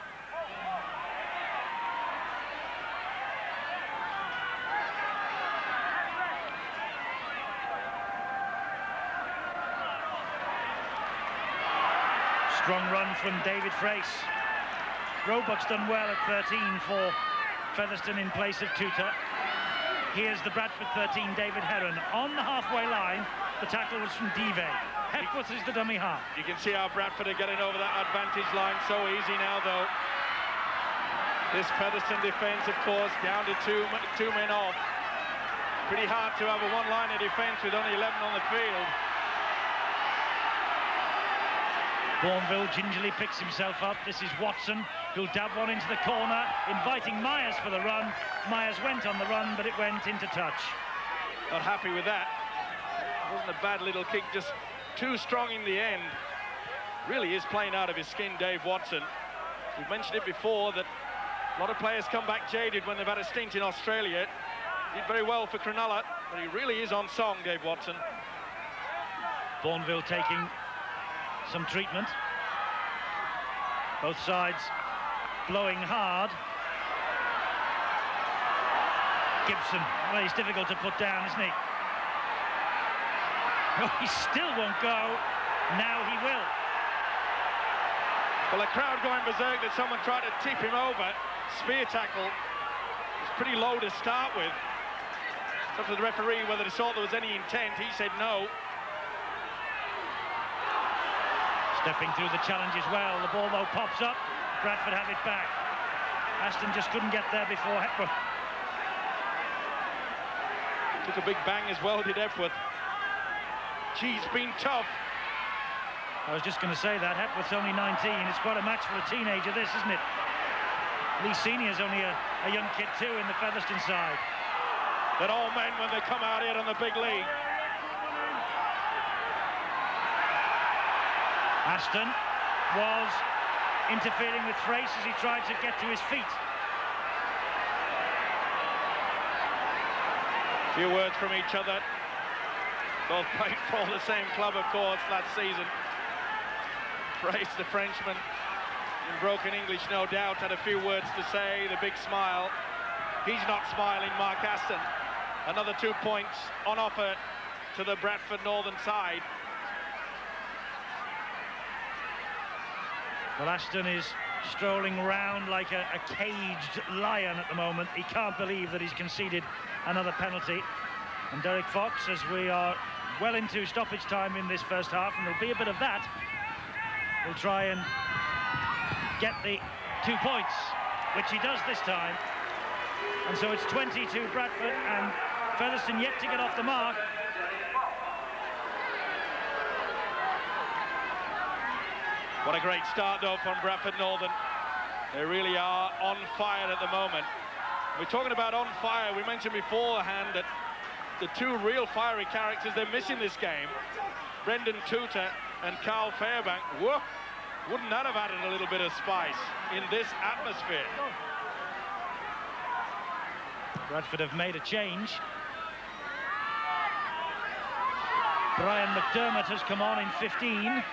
Strong run from David Frace. Roebuck's done well at 13 for Featherstone in place of Tutor. Here's the Bradford 13, David Heron. On the halfway line, the tackle was from Dive. Hepworth is the dummy half.
You can see how Bradford are getting over that advantage line so easy now, though. This Featherstone defence, of course, down to two men off. Pretty hard to have a one-liner defence with only 11 on the field.
Bourneville gingerly picks himself up. This is Watson, who'll dab one into the corner, inviting Myers for the run. Myers went on the run, but it went into touch.
Not happy with that. It wasn't a bad little kick, just too strong in the end. Really is playing out of his skin, Dave Watson. We've mentioned it before that a lot of players come back jaded when they've had a stint in Australia. Did very well for Cronulla, but he really is on song, Dave Watson.
Bourneville taking some treatment. Both sides blowing hard. Gibson, well, he's difficult to put down, isn't he? Oh, he still won't go. Now he will.
Well, the crowd going berserk that someone tried to tip him over. Spear tackle was pretty low to start with. It's up to the referee whether he thought there was any intent. He said no.
Stepping through the challenge as well. The ball, though, pops up. Bradford have it back. Ashton just couldn't get there before Hepworth.
Took a big bang as well, did Hepworth. Gee, it's been tough.
I was just going to say that. Hepworth's only 19. It's quite a match for a teenager, this, isn't it? Lee Senior's only a young kid, too, in the Featherstone side.
They're all men when they come out here on the big league.
Ashton was interfering with Frace as he tried to get to his feet.
A few words from each other. Both played for the same club, of course, last season. Frace, the Frenchman, in broken English, no doubt, had a few words to say. The big smile. He's not smiling, Mark Aston. Another 2 points on offer to the Bradford Northern side.
Well, Ashton is strolling round like a caged lion at the moment. He can't believe that he's conceded another penalty. And Derek Fox, as we are well into stoppage time in this first half, and there'll be a bit of that, will try and get the 2 points, which he does this time. And so it's 20 to Bradford, and Featherstone yet to get off the mark.
What a great start, though, from Bradford Northern. They really are on fire at the moment. We're talking about on fire. We mentioned beforehand that the two real fiery characters they're missing this game, Brendan Tutor and Carl Fairbank. Whoa, wouldn't that have added a little bit of spice in this atmosphere?
Bradford have made a change. Brian McDermott has come on in 15.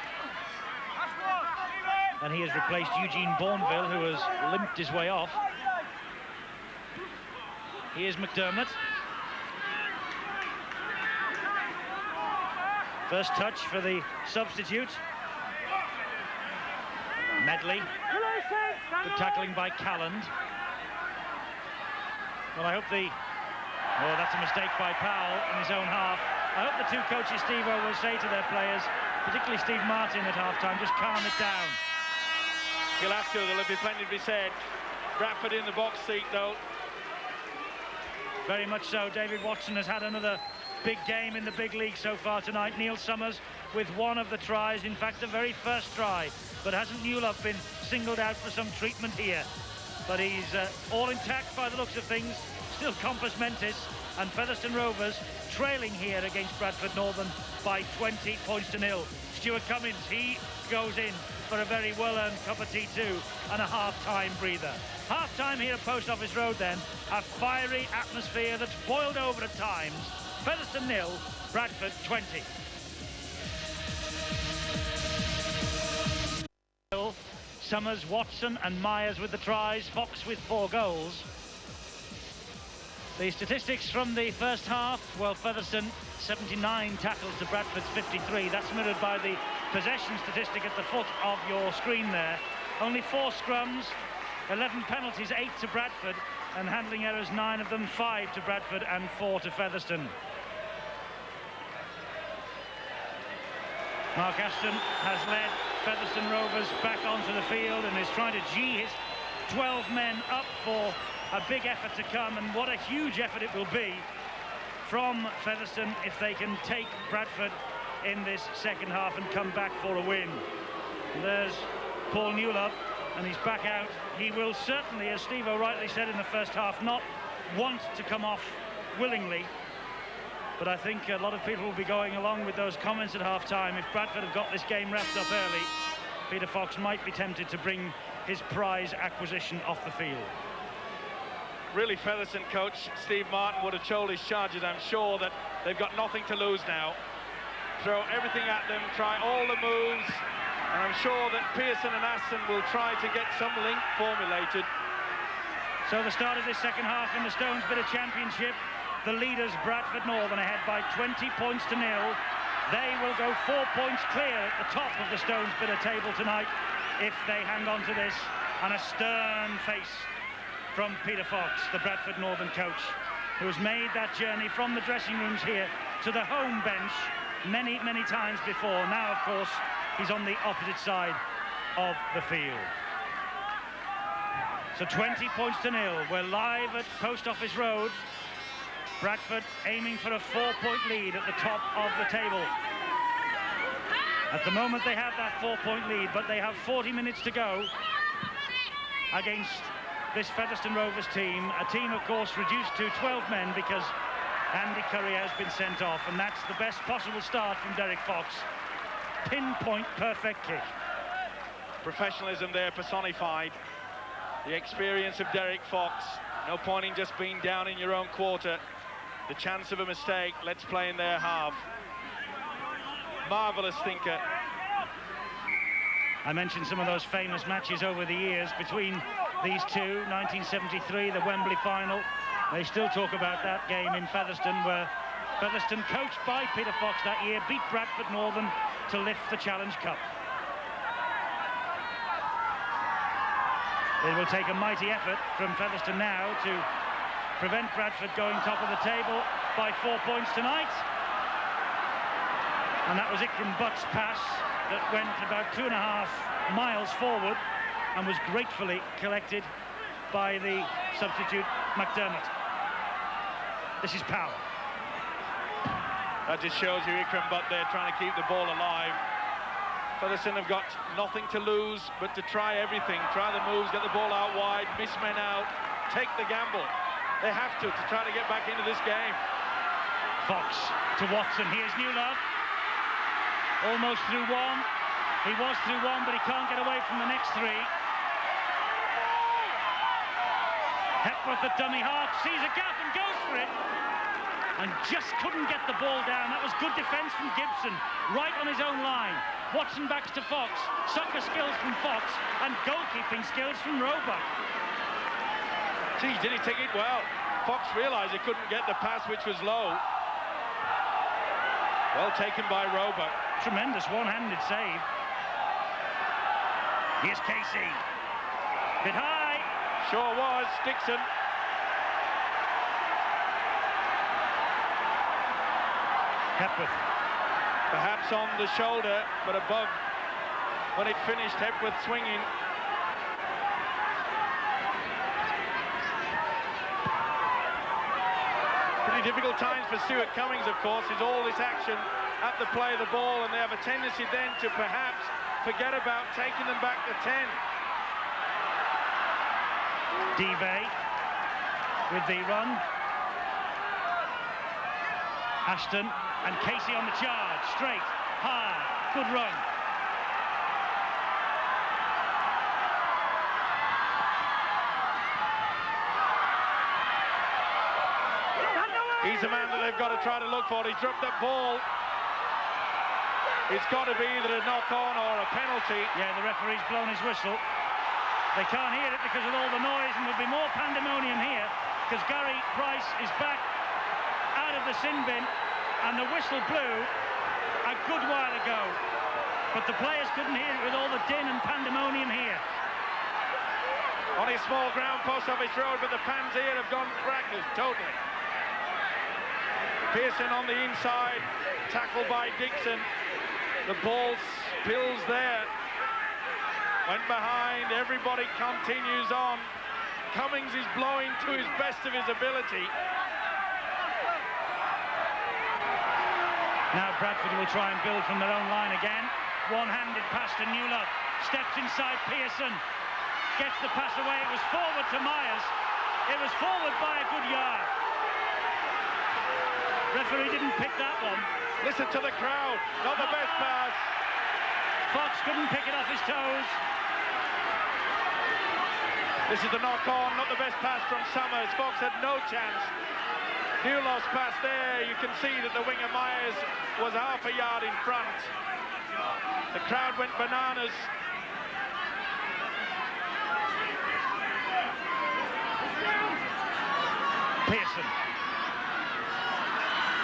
And he has replaced Eugene Bourneville, who has limped his way off. Here's McDermott. First touch for the substitute. Medley. Good tackling by Calland. Well, I hope oh, that's a mistake by Powell in his own half. I hope the two coaches, Steve-O, will say to their players, particularly Steve Martin at half-time, just calm it down.
He'll have to. There'll be plenty to be said. Bradford in the box seat, though.
Very much so. David Watson has had another big game in the big league so far tonight. Neil Summers with one of the tries, in fact, the very first try. But hasn't Newlove been singled out for some treatment here? But he's all intact by the looks of things. Still compos mentis, and Featherstone Rovers trailing here against Bradford Northern by 20 points to nil. Stuart Cummins, he goes in for a very well-earned cup of tea too, and a half-time breather. Half-time here at Post Office Road then, a fiery atmosphere that's boiled over at times. Featherstone 0, Bradford 20. Summers, Watson and Myers with the tries, Fox with 4 goals. The statistics from the first half, well, Featherstone 79 tackles to Bradford's 53. That's mirrored by the possession statistic at the foot of your screen there. Only 4 scrums, 11 penalties, 8 to Bradford, and handling errors, 9 of them, 5 to Bradford and 4 to Featherstone. Mark Aston has led Featherstone Rovers back onto the field and is trying to gee his 12 men up for a big effort to come, and what a huge effort it will be from Featherstone if they can take Bradford in this second half and come back for a win. And there's Paul Newlove, and he's back out. He will certainly, as Steve-O rightly said in the first half, not want to come off willingly. But I think a lot of people will be going along with those comments at half-time. If Bradford have got this game wrapped up early, Peter Fox might be tempted to bring his prize acquisition off the field.
Really, Featherstone coach Steve Martin would have told his charges, I'm sure, that they've got nothing to lose now. Throw everything at them, try all the moves, and I'm sure that Pearson and Aston will try to get some link formulated.
So the start of this second half in the Stones Bidder Championship. The leaders, Bradford Northern, ahead by 20 points to nil. They will go 4 points clear at the top of the Stones Bidder table tonight if they hang on to this. And a stern face from Peter Fox, the Bradford Northern coach, who has made that journey from the dressing rooms here to the home bench many, many times before. Now, of course, he's on the opposite side of the field. So 20 points to nil. We're live at Post Office Road. Bradford aiming for a 4-point lead at the top of the table. At the moment they have that 4-point lead, but they have 40 minutes to go against this Featherstone Rovers team. A team, of course, reduced to 12 men because Andy Curry has been sent off, and that's the best possible start from Derek Fox. Pinpoint perfect kick.
Professionalism there personified. The experience of Derek Fox. No point in just being down in your own quarter. The chance of a mistake, let's play in their half. Marvellous thinker.
I mentioned some of those famous matches over the years between these two. 1973, the Wembley final. They still talk about that game in Featherstone, where Featherstone, coached by Peter Fox that year, beat Bradford Northern to lift the Challenge Cup. It will take a mighty effort from Featherstone now to prevent Bradford going top of the table by 4 points tonight. And that was Ikram Butt's pass that went about 2.5 miles forward and was gratefully collected by the substitute McDermott. This is power.
That just shows you Ikram Butt there trying to keep the ball alive. Featherstone have got nothing to lose but to try everything. Try the moves, get the ball out wide, miss men out, take the gamble. They have to try to get back into this game.
Fox to Watson. Here's Newlove. Almost through one. He was through one, but he can't get away from the next 3. Hepworth at dummy half, sees a gap and goes for it. and just couldn't get the ball down. That was good defence from Gibson, right on his own line. Watson backs to Fox, soccer skills from Fox, and goalkeeping skills from Roebuck.
Gee, did he take it well? Fox realised he couldn't get the pass, which was low. Well taken by Roebuck.
Tremendous one-handed save. Here's Casey. Bit high.
Sure was. Dixon.
Hepworth.
Perhaps on the shoulder, but above. When it finished, Hepworth swinging. Pretty difficult times for Stuart Cummings, of course, is all this action at the play of the ball, and they have a tendency then to perhaps forget about taking them back to 10.
Devey with the run. Ashton and Casey on the charge. Straight, hard, good run.
He's the man that they've got to try to look for. He's dropped that ball. It's got to be either a knock-on or a penalty.
Yeah, the referee's blown his whistle. They can't hear it because of all the noise, and there'll be more pandemonium here because Gary Price is back out of the sin bin, and the whistle blew a good while ago. But the players couldn't hear it with all the din and pandemonium here.
On his small ground, Post Office Road, but the fans here have gone crackers, totally. Pearson on the inside, tackled by Dixon. The ball spills there. Went behind, everybody continues on. Cummings is blowing to his best of his ability.
Now Bradford will try and build from their own line again. One-handed pass to Newlove. Steps inside Pearson. Gets the pass away. It was forward to Myers. It was forward by a good yard. Referee didn't pick that one.
Listen to the crowd. Not the best pass.
Fox couldn't pick it off his toes.
This is the knock-on, not the best pass from Summers. Fox had no chance. Newlove's pass there. You can see that the winger Myers was half a yard in front. The crowd went bananas.
Pearson.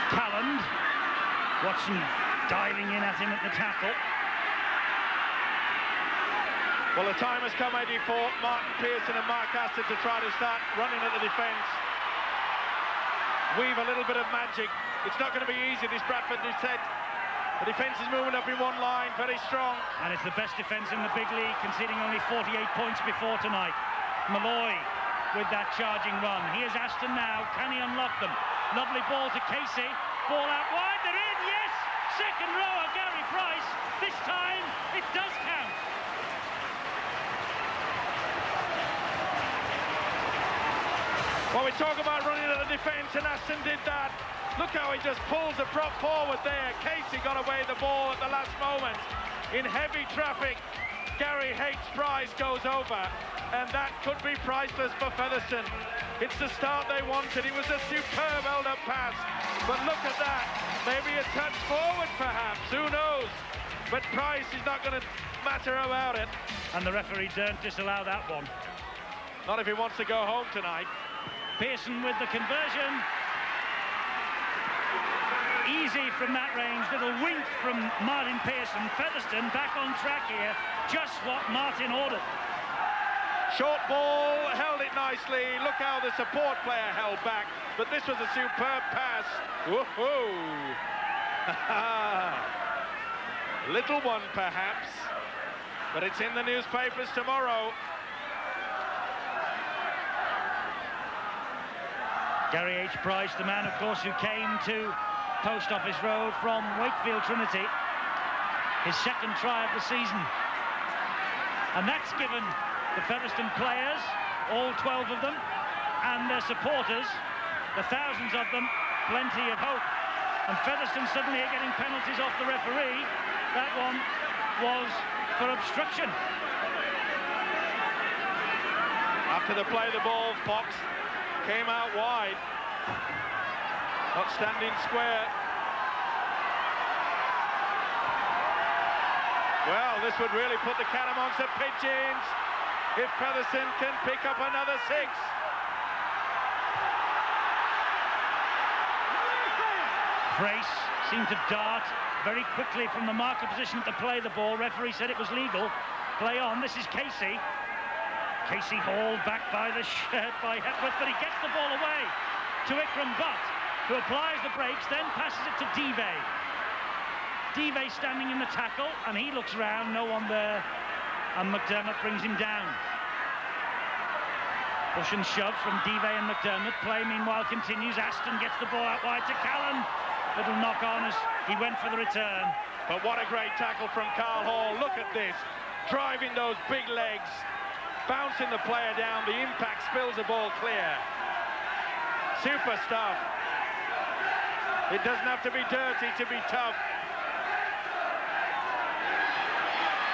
Talland. Watson diving in at him at the tackle.
Well, the time has come, Eddie, for Martin Pearson and Mark Aston to try to start running at the defence. Weave a little bit of magic. It's not going to be easy, this Bradford set. The defence is moving up in one line, very strong.
And it's the best defence in the big league, conceding only 48 points before tonight. Malloy with that charging run. Here's Aston now. Can he unlock them? Lovely ball to Casey. Ball out wide. They're in, yes! Second rower, Gary Price. This time, it does count.
Well, we talk about running at the defence, and Aston did that. Look how he just pulls the prop forward there. Casey got away the ball at the last moment. In heavy traffic, Gary H. Price goes over, and that could be priceless for Featherstone. It's the start they wanted. It was a superb held-up pass. But look at that. Maybe a touch forward, perhaps. Who knows? But Price is not going to matter about it.
And the referee don't disallow that one.
Not if he wants to go home tonight.
Pearson with the conversion. Easy from that range. Little wink from Martin Pearson. Featherstone back on track here. Just what Martin ordered.
Short ball, held it nicely. Look how the support player held back. But this was a superb pass. Woohoo! Little one, perhaps. But it's in the newspapers tomorrow.
Gary H. Price, the man, of course, who came to Post Office Road from Wakefield Trinity. His second try of the season. And that's given the Featherstone players, all 12 of them, and their supporters, the thousands of them, plenty of hope. And Featherstone suddenly are getting penalties off the referee. That one was for obstruction.
After the play, the ball, Fox came out wide. Not standing square. Well, this would really put the cat amongst the pigeons if Featherstone can pick up another 6.
Brace seemed to dart very quickly from the marker position to play the ball. Referee said it was legal. Play on. This is Casey. Casey hauled back by the shirt by Hepworth, but he gets the ball away to Ikram Butt, who applies the brakes, then passes it to Dive. Dive standing in the tackle, and he looks round, no one there, and McDermott brings him down. Push and shove from Dive and McDermott. Play meanwhile continues. Aston gets the ball out wide to Callan. Little knock on as he went for the return.
But what a great tackle from Carl Hall. Look at this, driving those big legs, bouncing the player down. The impact spills the ball clear. Super stuff. It doesn't have to be dirty to be tough.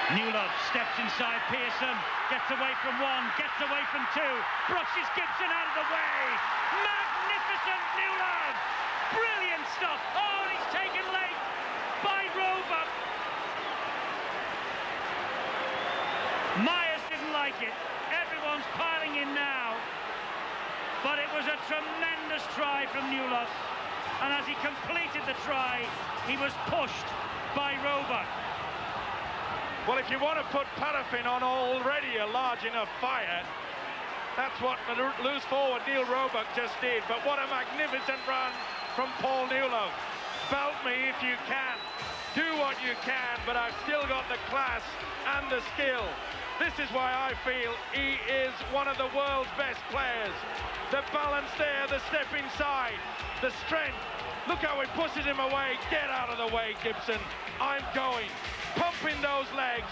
Newlove steps inside Pearson, gets away from one, gets away from two, brushes Gibson out of the way. Magnificent Newlove! Brilliant stuff. Oh, and he's taken late by Roebuck. Myers didn't like it. Everyone's piling in now. But it was a tremendous try from Newlove. And as he completed the try, he was pushed by Roebuck.
Well, if you want to put paraffin on already a large enough fire, that's what the loose forward Neil Roebuck just did. But what a magnificent run from Paul Newlove. Belt me if you can. Do what you can, but I've still got the class and the skill. This is why I feel he is one of the world's best players. The balance there, the step inside, the strength. Look how he pushes him away. Get out of the way, Gibson. I'm going. Pumping those legs.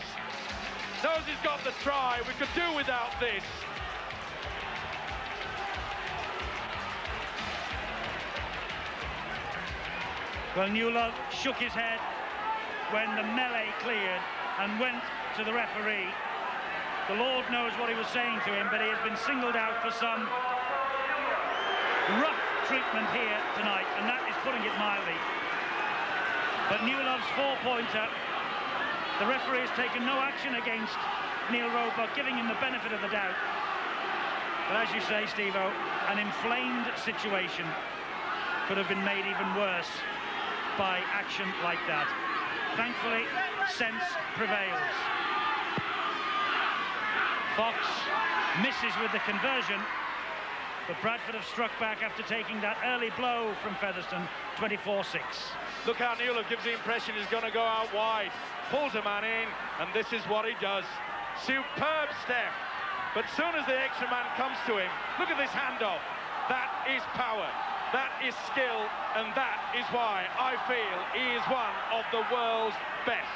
Knows he's got the try. We could do without this.
Well, Newlove shook his head when the melee cleared and went to the referee. The Lord knows what he was saying to him, but he has been singled out for some rough treatment here tonight, and that is putting it mildly. But Newlove's four-pointer, the referee has taken no action against Neil Roebuck, giving him the benefit of the doubt. But as you say, Steve-O, an inflamed situation could have been made even worse by action like that. Thankfully, sense prevails. Fox misses with the conversion, but Bradford have struck back after taking that early blow from Featherstone, 24-6.
Look how Newlove gives the impression he's going to go out wide. Pulls a man in, and this is what he does. Superb step. But soon as the extra man comes to him, look at this handoff. That is power. That is skill, and that is why I feel he is one of the world's best.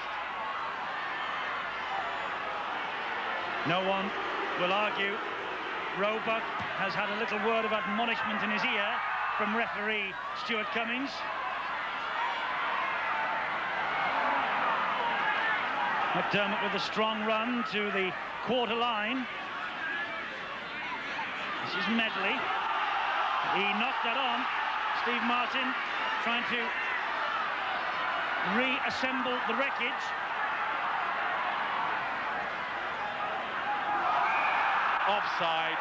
No one will argue. Roebuck has had a little word of admonishment in his ear from referee Stuart Cummings. McDermott with a strong run to the quarter line. This is Medley. He knocked that on. Steve Martin trying to reassemble the wreckage.
Offside.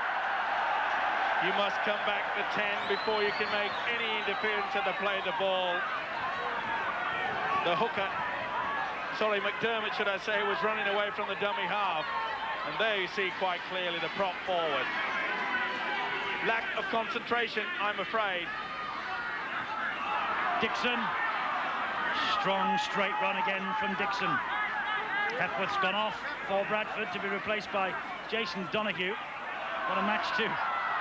You must come back to 10 before you can make any interference at the play of the ball. The hooker, sorry, McDermott, should I say, was running away from the dummy half. And there you see quite clearly the prop forward. Lack of concentration, I'm afraid.
Dixon. Strong straight run again from Dixon. Hepworth's gone off for Bradford to be replaced by Jason Donoghue. What a match to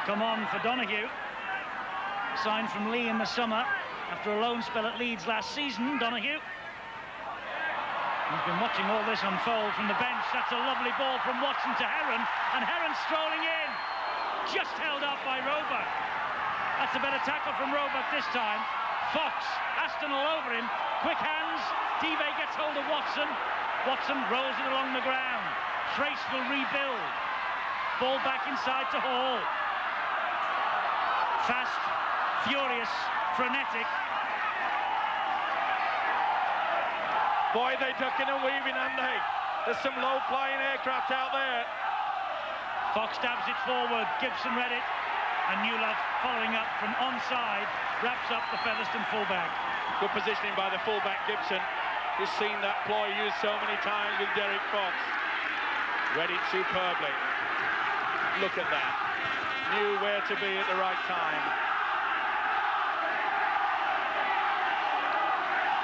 come on for Donoghue. Signed from Lee in the summer after a loan spell at Leeds last season. Donoghue. He's been watching all this unfold from the bench. That's a lovely ball from Watson to Heron, and Heron strolling in. Just held up by Roebuck. That's a better tackle from Roebuck this time. Fox, Aston all over him. Quick hands. Dive gets hold of Watson. Watson rolls it along the ground. Trace will rebuild. Ball back inside to Hall. Fast, furious frenetic.
Boy, they're ducking and weaving, aren't they? There's some low-flying aircraft out there.
Fox stabs it forward, Gibson read it, and Newlove following up from onside, wraps up the Featherstone fullback.
Good positioning by the fullback, Gibson. He's seen that ploy used so many times with Derek Fox. Read it superbly. Look at that. Knew where to be at the right time.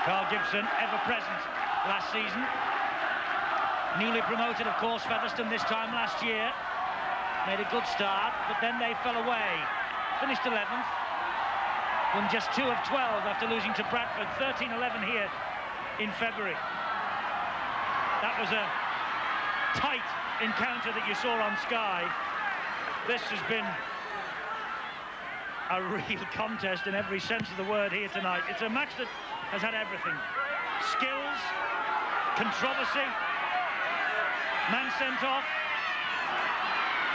Carl Gibson, ever present last season. Newly promoted, of course, Featherstone this time last year. Made a good start, but then they fell away. Finished 11th. Won just 2 of 12 after losing to Bradford, 13-11 here in February. That was a tight encounter that you saw on Sky. This has been a real contest in every sense of the word here tonight. It's a match that has had everything. Skills, controversy, man sent off,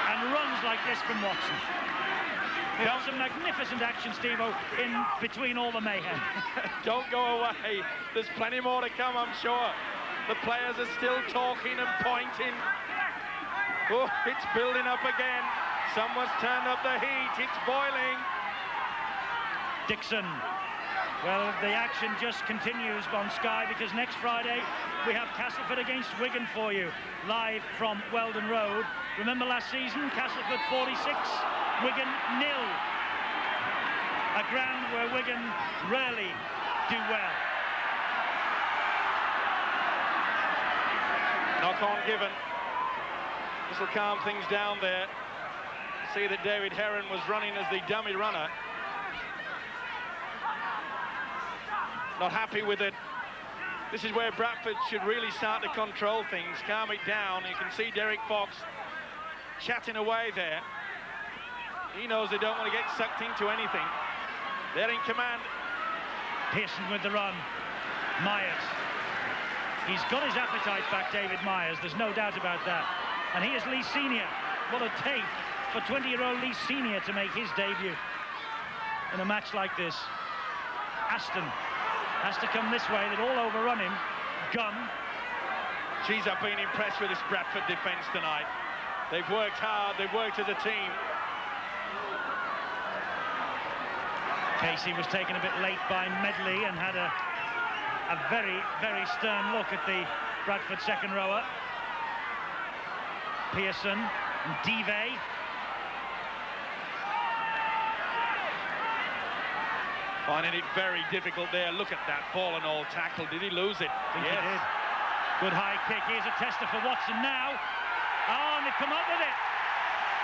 and runs like this from Watson. Got some magnificent action, Steve-O, in between all the mayhem.
Don't go away. There's plenty more to come, I'm sure. The players are still talking and pointing. Oh, it's building up again. Someone's turned up the heat. It's boiling.
Dixon. Well, the action just continues on Sky, because next Friday we have Castleford against Wigan for you, live from Weldon Road. Remember last season, Castleford 46, Wigan 0. A ground where Wigan rarely do well.
Knock on given. This will calm things down there. See that David Heron was running as the dummy runner. Not happy with it. This is where Bradford should really start to control things, calm it down. You can see Derek Fox chatting away there. He knows they don't want to get sucked into anything. They're in command.
Pearson with the run. Myers. He's got his appetite back, David Myers. There's no doubt about that. And he is Lee Senior. What a take for 20-year-old Lee Senior to make his debut in a match like this. Aston has to come this way. They'd all overrun him. Gunn.
Geez, I've been impressed with this Bradford defence tonight. They've worked hard. They've worked as a team.
Casey was taken a bit late by Medley and had a very, very stern look at the Bradford second rower. Pearson and Dive.
Finding it very difficult there. Look at that ball and all tackle. Did he lose it?
I think he did. Good high kick. Here's a tester for Watson now. Oh, and they come up with it.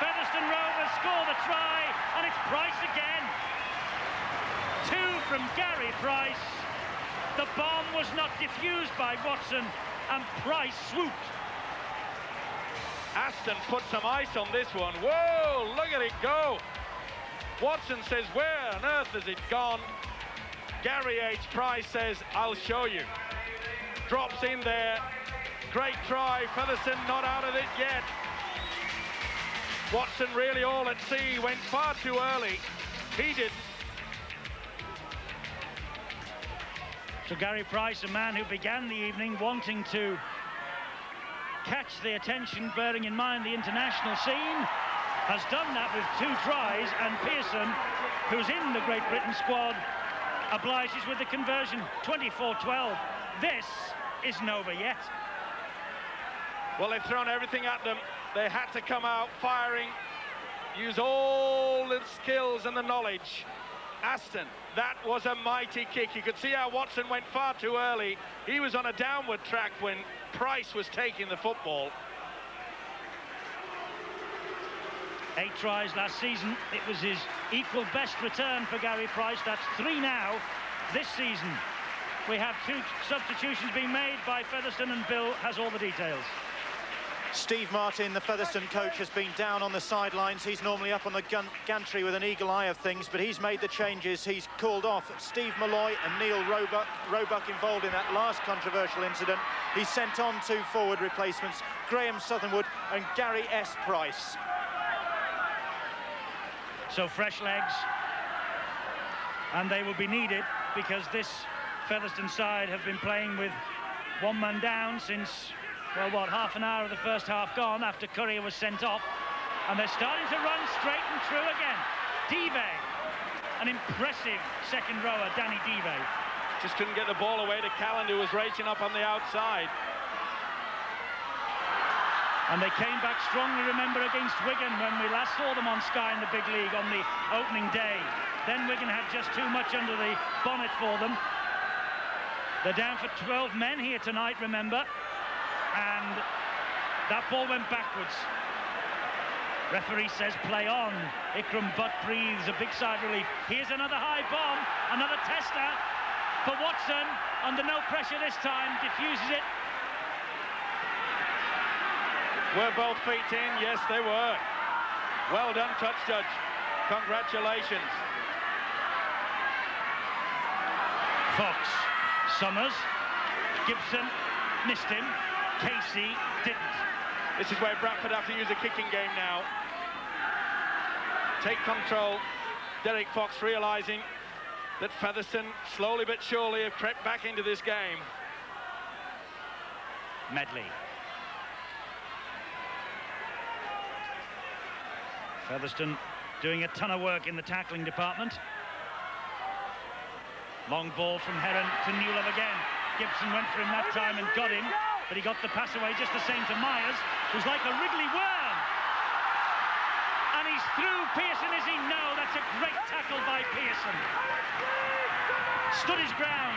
Featherstone Rovers score the try, and it's Price again. 2 from Gary Price. The bomb was not diffused by Watson, and Price swooped.
Aston put some ice on this one. Whoa, look at it go. Watson says, where on earth has it gone? Gary H. Price says, I'll show you. Drops in there. Great try. Featherstone not out of it yet. Watson really all at sea. Went far too early. He didn't.
So Gary Price, a man who began the evening wanting to catch the attention, bearing in mind the international scene, has done that with 2 tries, and Pearson, who's in the Great Britain squad, obliges with the conversion. 24-12. This isn't over yet.
Well, they've thrown everything at them. They had to come out firing, use all the skills and the knowledge. Aston, that was a mighty kick. You could see how Watson went far too early. He was on a downward track when Price was taking the football.
8 tries last season. It was his equal best return for Gary Price. That's 3 now this season. We have 2 substitutions being made by Featherstone, and Bill has all the details.
Steve Martin, the Featherstone coach, has been down on the sidelines. He's normally up on the gantry with an eagle eye of things, but he's made the changes. He's called off Steve Malloy and Neil Roebuck. Roebuck involved in that last controversial incident. He sent on 2 forward replacements, Graham Southernwood and Gary S. Price.
So fresh legs. And they will be needed because this Featherstone side have been playing with one man down since, well, what, half an hour of the first half gone after Courier was sent off. And they're starting to run straight and true again. Dive, an impressive second rower, Danny Dive.
Just couldn't get the ball away to Callan, who was racing up on the outside.
And they came back strongly, remember, against Wigan when we last saw them on Sky in the big league on the opening day. Then Wigan had just too much under the bonnet for them. They're down for 12 men here tonight, remember. And that ball went backwards. Referee says play on. Ikram Butt breathes a big sigh of relief. Here's another high bomb, another tester for Watson. Under no pressure this time, diffuses it.
Were both feet in? Yes, they were. Well done, touch judge. Congratulations.
Fox, Summers, Gibson, missed him. Casey didn't.
This is where Bradford have to use a kicking game now. Take control. Derek Fox realising that Featherstone, slowly but surely, have crept back into this game.
Medley. Featherstone doing a ton of work in the tackling department. Long ball from Heron to Newlove again. Gibson went for him that time and got him, but he got the pass away just the same to Myers, who's like a wriggly worm. And he's through. Pearson, is he? No, that's a great tackle by Pearson. Stood his ground.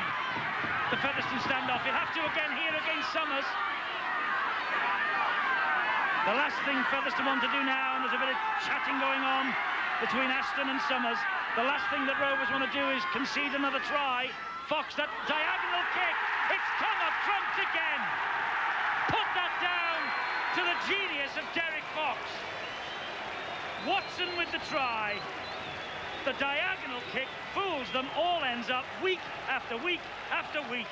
The Featherstone standoff. He'll have to again here against Summers. The last thing Featherstone want to do now, and there's a bit of chatting going on between Aston and Summers, the last thing that Rovers want to do is concede another try. Fox, that diagonal kick, it's come up trumped again. Put that down to the genius of Derek Fox. Watson with the try. The diagonal kick fools them, all ends up week after week after week.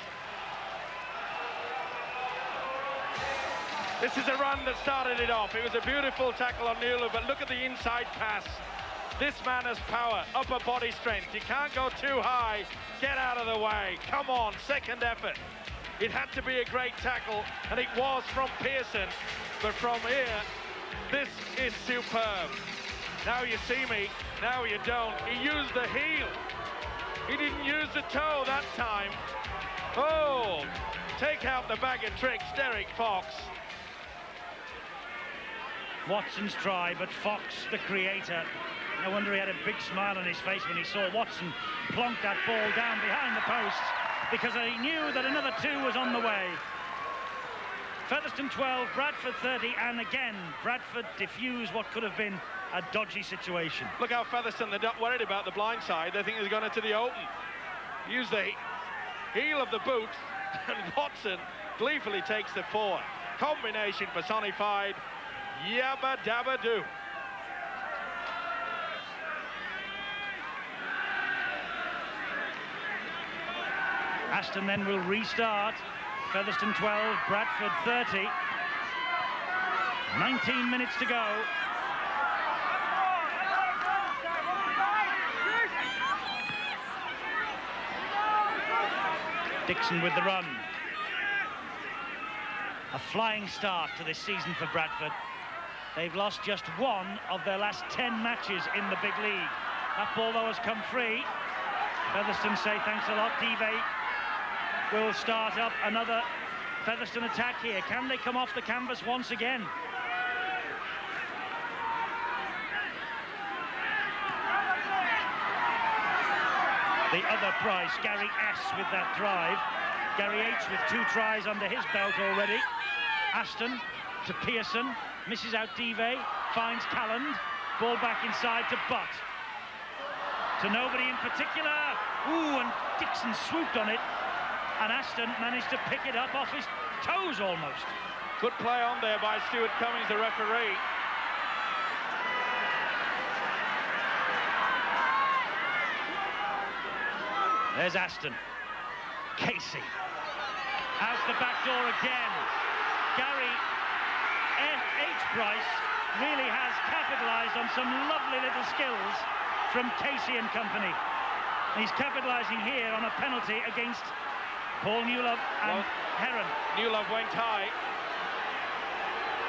This is a run that started it off. It was a beautiful tackle on Newlove, but look at the inside pass. This man has power, upper body strength. You can't go too high. Get out of the way. Come on, second effort. It had to be a great tackle, and it was from Pearson. But from here, this is superb. Now you see me, now you don't. He used the heel. He didn't use the toe that time. Oh, take out the bag of tricks, Derek Fox.
Watson's try, but Fox, the creator, no wonder he had a big smile on his face when he saw Watson plonk that ball down behind the posts, because he knew that another two was on the way. Featherstone 12, Bradford 30, and again, Bradford diffuse what could have been a dodgy situation.
Look how Featherstone, they're not worried about the blind side. They think they're going into the open. Use the heel of the boot, and Watson gleefully takes the four. Combination personified. Yabba dabba doo.
Aston then will restart. Featherstone 12, Bradford 30. 19 minutes to go. Dixon with the run. A flying start to this season for Bradford. They've lost just one of their last 10 matches in the big league. That ball, though, has come free. Featherstone say thanks a lot. Dive will start up another Featherstone attack here. Can they come off the canvas once again? The other Price, Gary S. with that drive. Gary H. with 2 tries under his belt already. Aston to Pearson. Misses out Dive, finds Calland, ball back inside to Butt. To nobody in particular. Ooh, and Dixon swooped on it, and Aston managed to pick it up off his toes almost.
Good play on there by Stuart Cummings, the referee.
There's Aston. Casey. Out the back door again. Gary H. Price really has capitalised on some lovely little skills from Casey and company. He's capitalising here on a penalty against Paul Newlove and Heron.
Newlove went high,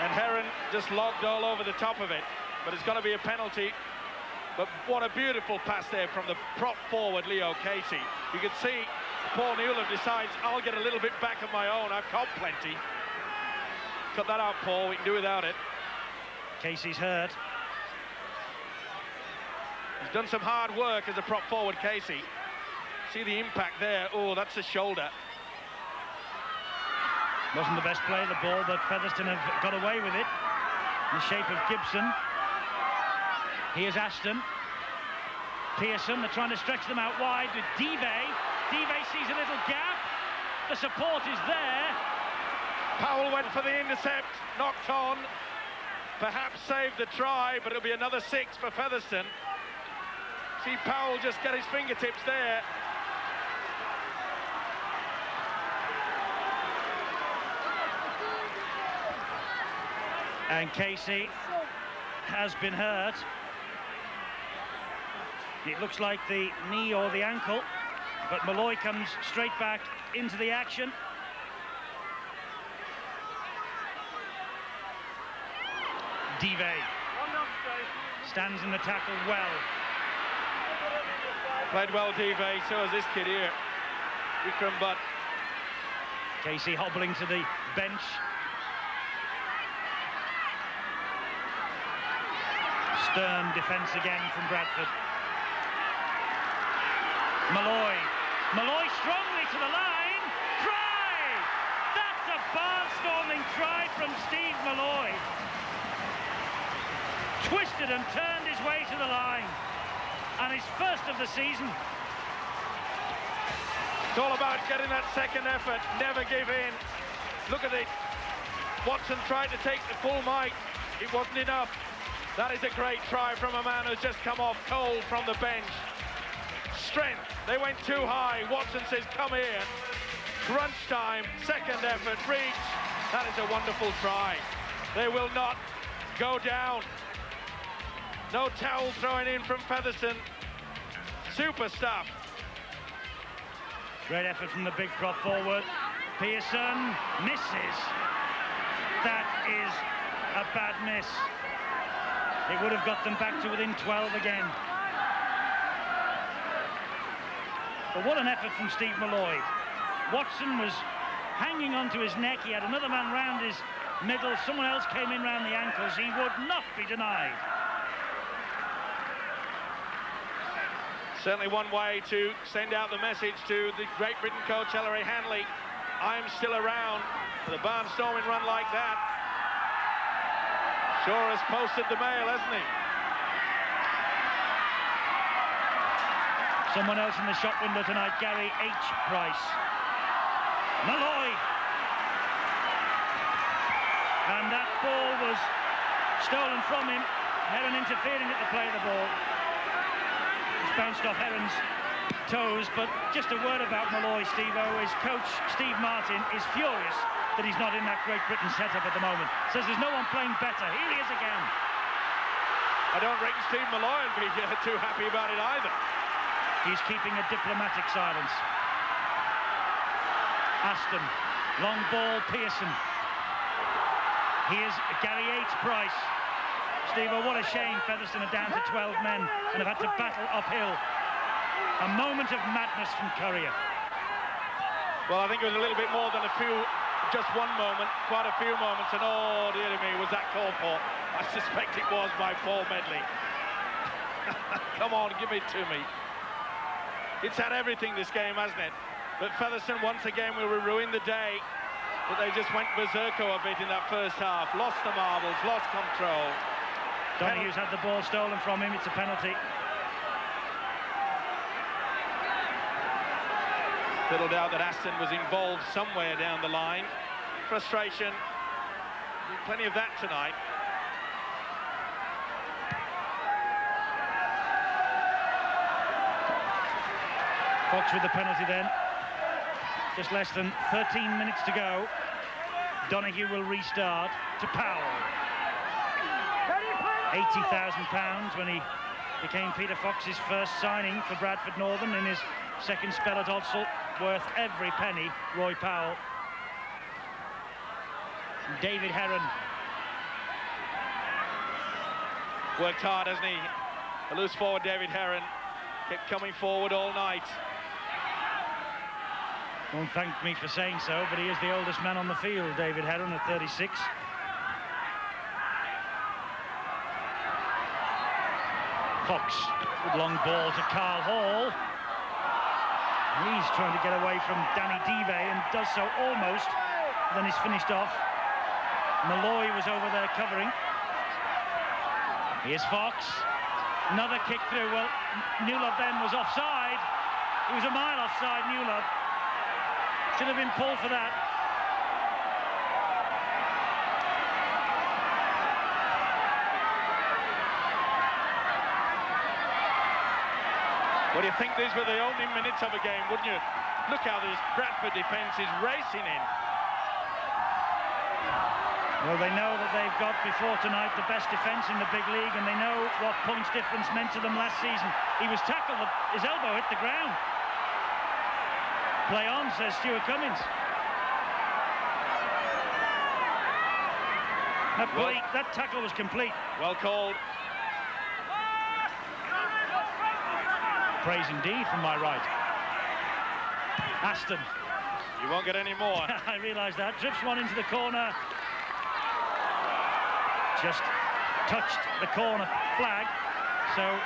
and Heron just logged all over the top of it. But it's going to be a penalty. But what a beautiful pass there from the prop forward, Leo Casey. You can see Paul Newlove decides, I'll get a little bit back of my own. I've caught plenty. Cut that out, Paul. We can do without it.
Casey's hurt.
He's done some hard work as a prop forward, Casey. See the impact there. Oh, that's a shoulder.
Wasn't the best play of the ball, but Featherstone have got away with it. In the shape of Gibson. Here's Aston. Pearson, they're trying to stretch them out wide with Divey. Divey sees a little gap. The support is there.
Powell went for the intercept, knocked on. Perhaps saved the try, but it'll be another 6 for Featherstone. See Powell just get his fingertips there.
And Casey has been hurt. It looks like the knee or the ankle, but Malloy comes straight back into the action. Divey stands in the tackle well.
Played well, Divey. So is this kid here, Vikram Butt.
Casey hobbling to the bench. Stern defence again from Bradford. Malloy strongly to the line. Try! That's a barnstorming try from Steve Malloy. Twisted and turned his way to the line. And his first of the season.
It's all about getting that second effort. Never give in. Look at it. Watson tried to take the full might. It wasn't enough. That is a great try from a man who's just come off cold from the bench. Strength. They went too high. Watson says, come here. Crunch time. Second effort. Reach. That is a wonderful try. They will not go down. No towel throwing in from Featherstone. Super stuff.
Great effort from the big prop forward. Pearson misses. That is a bad miss. It would have got them back to within 12 again. But what an effort from Steve Malloy. Watson was hanging onto his neck. He had another man round his middle. Someone else came in round the ankles. He would not be denied.
Certainly one way to send out the message to the Great Britain coach Ellery Hanley. I'm still around with a barnstorming run like that. Sure has posted the mail, hasn't he?
Someone else in the shop window tonight, Gary H. Price. Malloy. And that ball was stolen from him. Heron interfering at the play of the ball. It's bounced off Heron's toes, but just a word about Malloy, Steve-O. His coach, Steve Martin, is furious that he's not in that Great Britain setup at the moment. Says there's no one playing better. Here he is again.
I don't reckon Steve Malloy will be too happy about it either.
He's keeping a diplomatic silence. Aston, long ball, Pearson. Here's Gary H. Price. Steve-O, what a shame Featherstone are down to 12 men and have had to battle uphill. A moment of madness from Courier.
Well, I think it was a little bit more than just one moment, quite a few moments, and oh dear to me, was that called for? I suspect it was by Paul Medley. Come on, give it to me. It's had everything, this game, hasn't it? But Featherstone once again will ruin the day, but they just went berserko a bit in that first half. Lost the marbles, lost control.
Donohue's had the ball stolen from him. It's a penalty.
Little doubt that Aston was involved somewhere down the line. Frustration. Plenty of that tonight.
Fox with the penalty then. Just less than 13 minutes to go. Donohue will restart to Powell. £80,000 when he became Peter Fox's first signing for Bradford Northern in his second spell at Odsal, worth every penny, Roy Powell. David Heron.
Worked hard, hasn't he? A loose forward, David Heron, kept coming forward all night.
Won't thank me for saying so, but he is the oldest man on the field, David Heron, at 36. Fox with long ball to Carl Hall. He's trying to get away from Danny Dive and does so almost, then he's finished off. Malloy was over there covering. Here's Fox. Another kick through. Well, Newlove then was offside. He was a mile offside, Newlove. Should have been pulled for that.
Well, you think these were the only minutes of a game, wouldn't you? Look how this Bradford defence is racing in.
Well, they know that they've got, before tonight, the best defence in the big league, and they know what points difference meant to them last season. He was tackled, his elbow hit the ground. Play on, says Stuart Cummings. That tackle was complete.
Well called.
Praise indeed from my right. Aston.
You won't get any more.
I realise that. Drifts one into the corner. Just touched the corner flag. So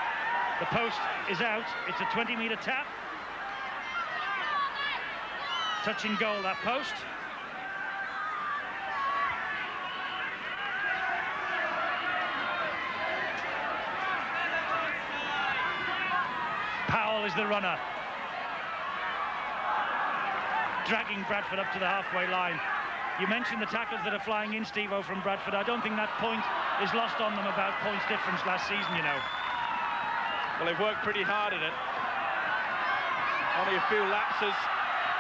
the post is out. It's a 20-metre tap. Touch and goal, that post. Powell is the runner. Dragging Bradford up to the halfway line. You mentioned the tackles that are flying in, Steve-O, from Bradford. I don't think that point is lost on them about points difference last season, you know.
Well, they've worked pretty hard at it. Only a few lapses.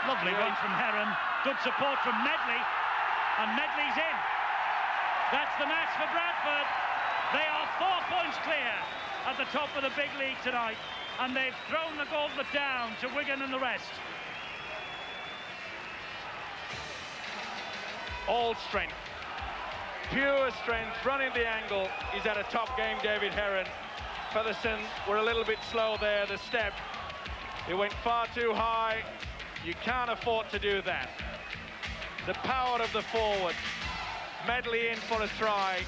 Lovely one from Heron. Good support from Medley. And Medley's in. That's the match for Bradford. They are 4 points clear at the top of the big league tonight. And they've thrown the gauntlet down to Wigan and the rest.
All strength. Pure strength, running the angle. He's at a top game, David Heron. Featherstone were a little bit slow there, the step. It went far too high. You can't afford to do that. The power of the forward. Medley in for a try.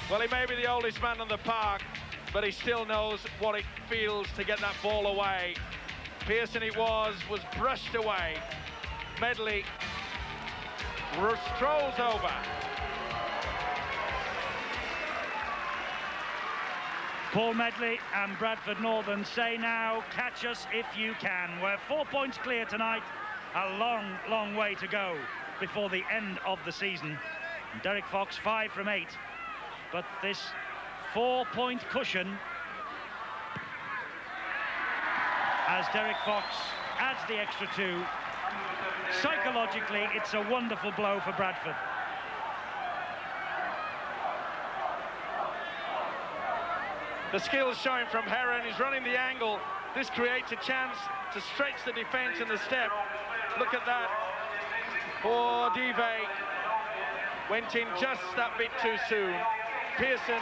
Well, he may be the oldest man on the park, but he still knows what it feels to get that ball away. Pearson it was brushed away. Medley strolls over.
Paul Medley and Bradford Northern say now, catch us if you can. We're 4 points clear tonight. A long, long way to go before the end of the season. And Derek Fox 5 from 8. But this 4-point cushion, as Derek Fox adds the extra 2, psychologically it's a wonderful blow for Bradford.
The skills showing from Heron. He's running the angle. This creates a chance to stretch the defence in the step. Look at that. Poor Dive went in just that bit too soon. Pearson,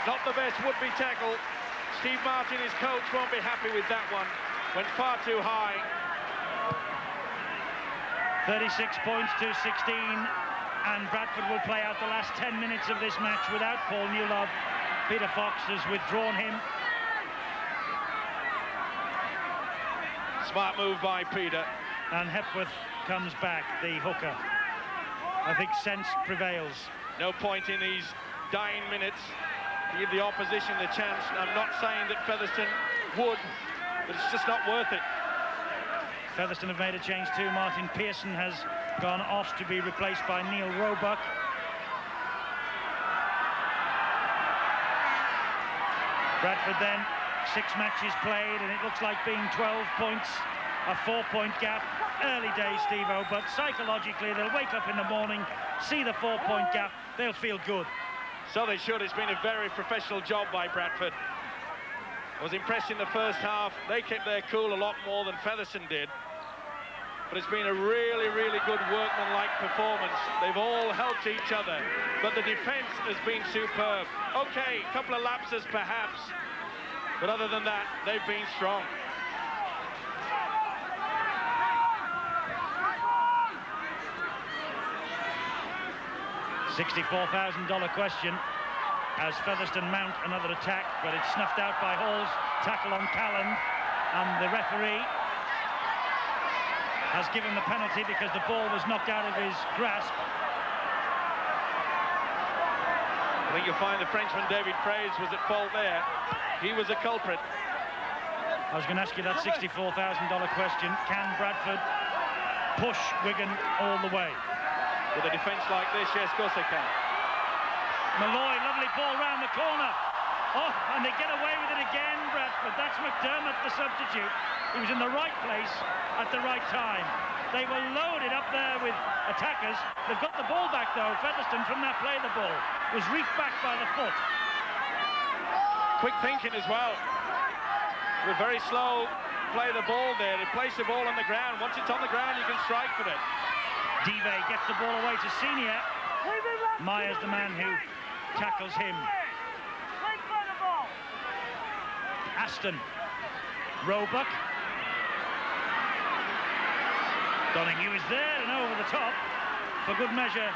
not the best would-be tackle. Steve Martin, his coach, won't be happy with that one. Went far too high.
36 points to 16, and Bradford will play out the last 10 minutes of this match without Paul Newlove. Peter Fox has withdrawn him.
Smart move by Peter.
And Hepworth comes back, the hooker. I think sense prevails.
No point in these dying minutes to give the opposition the chance. I'm not saying that Featherstone would, but it's just not worth it.
Featherstone have made a change too. Martin Pearson has gone off to be replaced by Neil Roebuck. Bradford then, 6 matches played, and it looks like being 12 points, a 4-point gap. Early days, Steve-O, but psychologically they'll wake up in the morning, see the 4-point gap, they'll feel good.
So they should. It's been a very professional job by Bradford. I was impressed in the first half. They kept their cool a lot more than Featherstone did. But it's been a really, really good workmanlike performance. They've all helped each other, but the defence has been superb. Okay, a couple of lapses perhaps, but other than that, they've been strong.
$64,000 question as Featherstone mount another attack, but it's snuffed out by Hall's tackle on Callan, and the referee has given the penalty because the ball was knocked out of his grasp.
I think you'll find the Frenchman David Fraze was at fault there. He was a culprit.
I was going to ask you that $64,000 question. Can Bradford push Wigan all the way?
With a defence like this, yes, of course they can.
Malloy, lovely ball round the corner. Oh, and they get away with it again, Bradford. That's McDermott, the substitute. He was in the right place at the right time. They were loaded up there with attackers. They've got the ball back, though. Featherstone, from that play the ball, was reefed back by the foot.
Quick thinking as well. With very slow play the ball there. They place the ball on the ground. Once it's on the ground, you can strike for it.
Dive gets the ball away to Senior. Myers, the man who tackles him. Aston. Roebuck. Donoghue is there, and over the top, for good measure,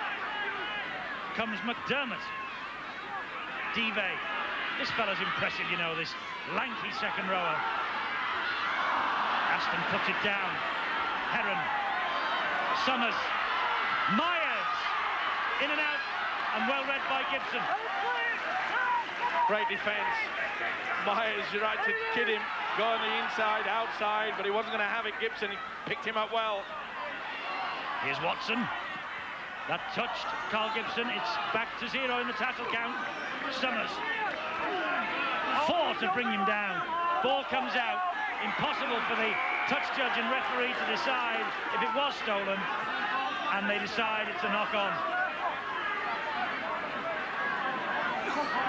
comes McDermott. Dive. This fellow's impressive, you know, this lanky second rower. Aston puts it down. Heron. Summers. Myers. In and out, and well read by Gibson.
Great defence. Myers, you're right to kid him. Go on the inside, outside, but he wasn't going to have it. Gibson, he picked him up well.
Here's Watson. That touched Carl Gibson. It's back to 0 in the tackle count. Summers. 4 to bring him down. Ball comes out. Impossible for the touch judge and referee to decide if it was stolen, and they decide it's a knock-on.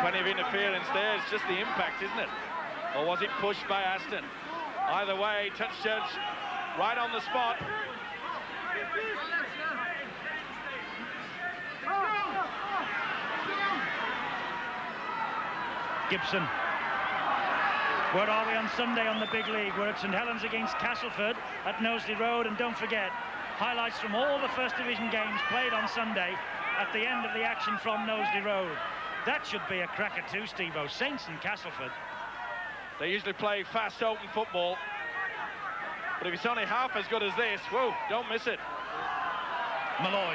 Plenty of interference there. It's just the impact, isn't it? Or was it pushed by Aston? Either way, touch judge right on the spot.
Gibson. Where are we on Sunday on the big league? We're at St Helens against Castleford at Knowsley Road, and don't forget, highlights from all the First Division games played on Sunday at the end of the action from Knowsley Road. That should be a cracker too, Steve-O. Saints and Castleford.
They usually play fast, open football. But if it's only half as good as this, whoa, don't miss it.
Malloy.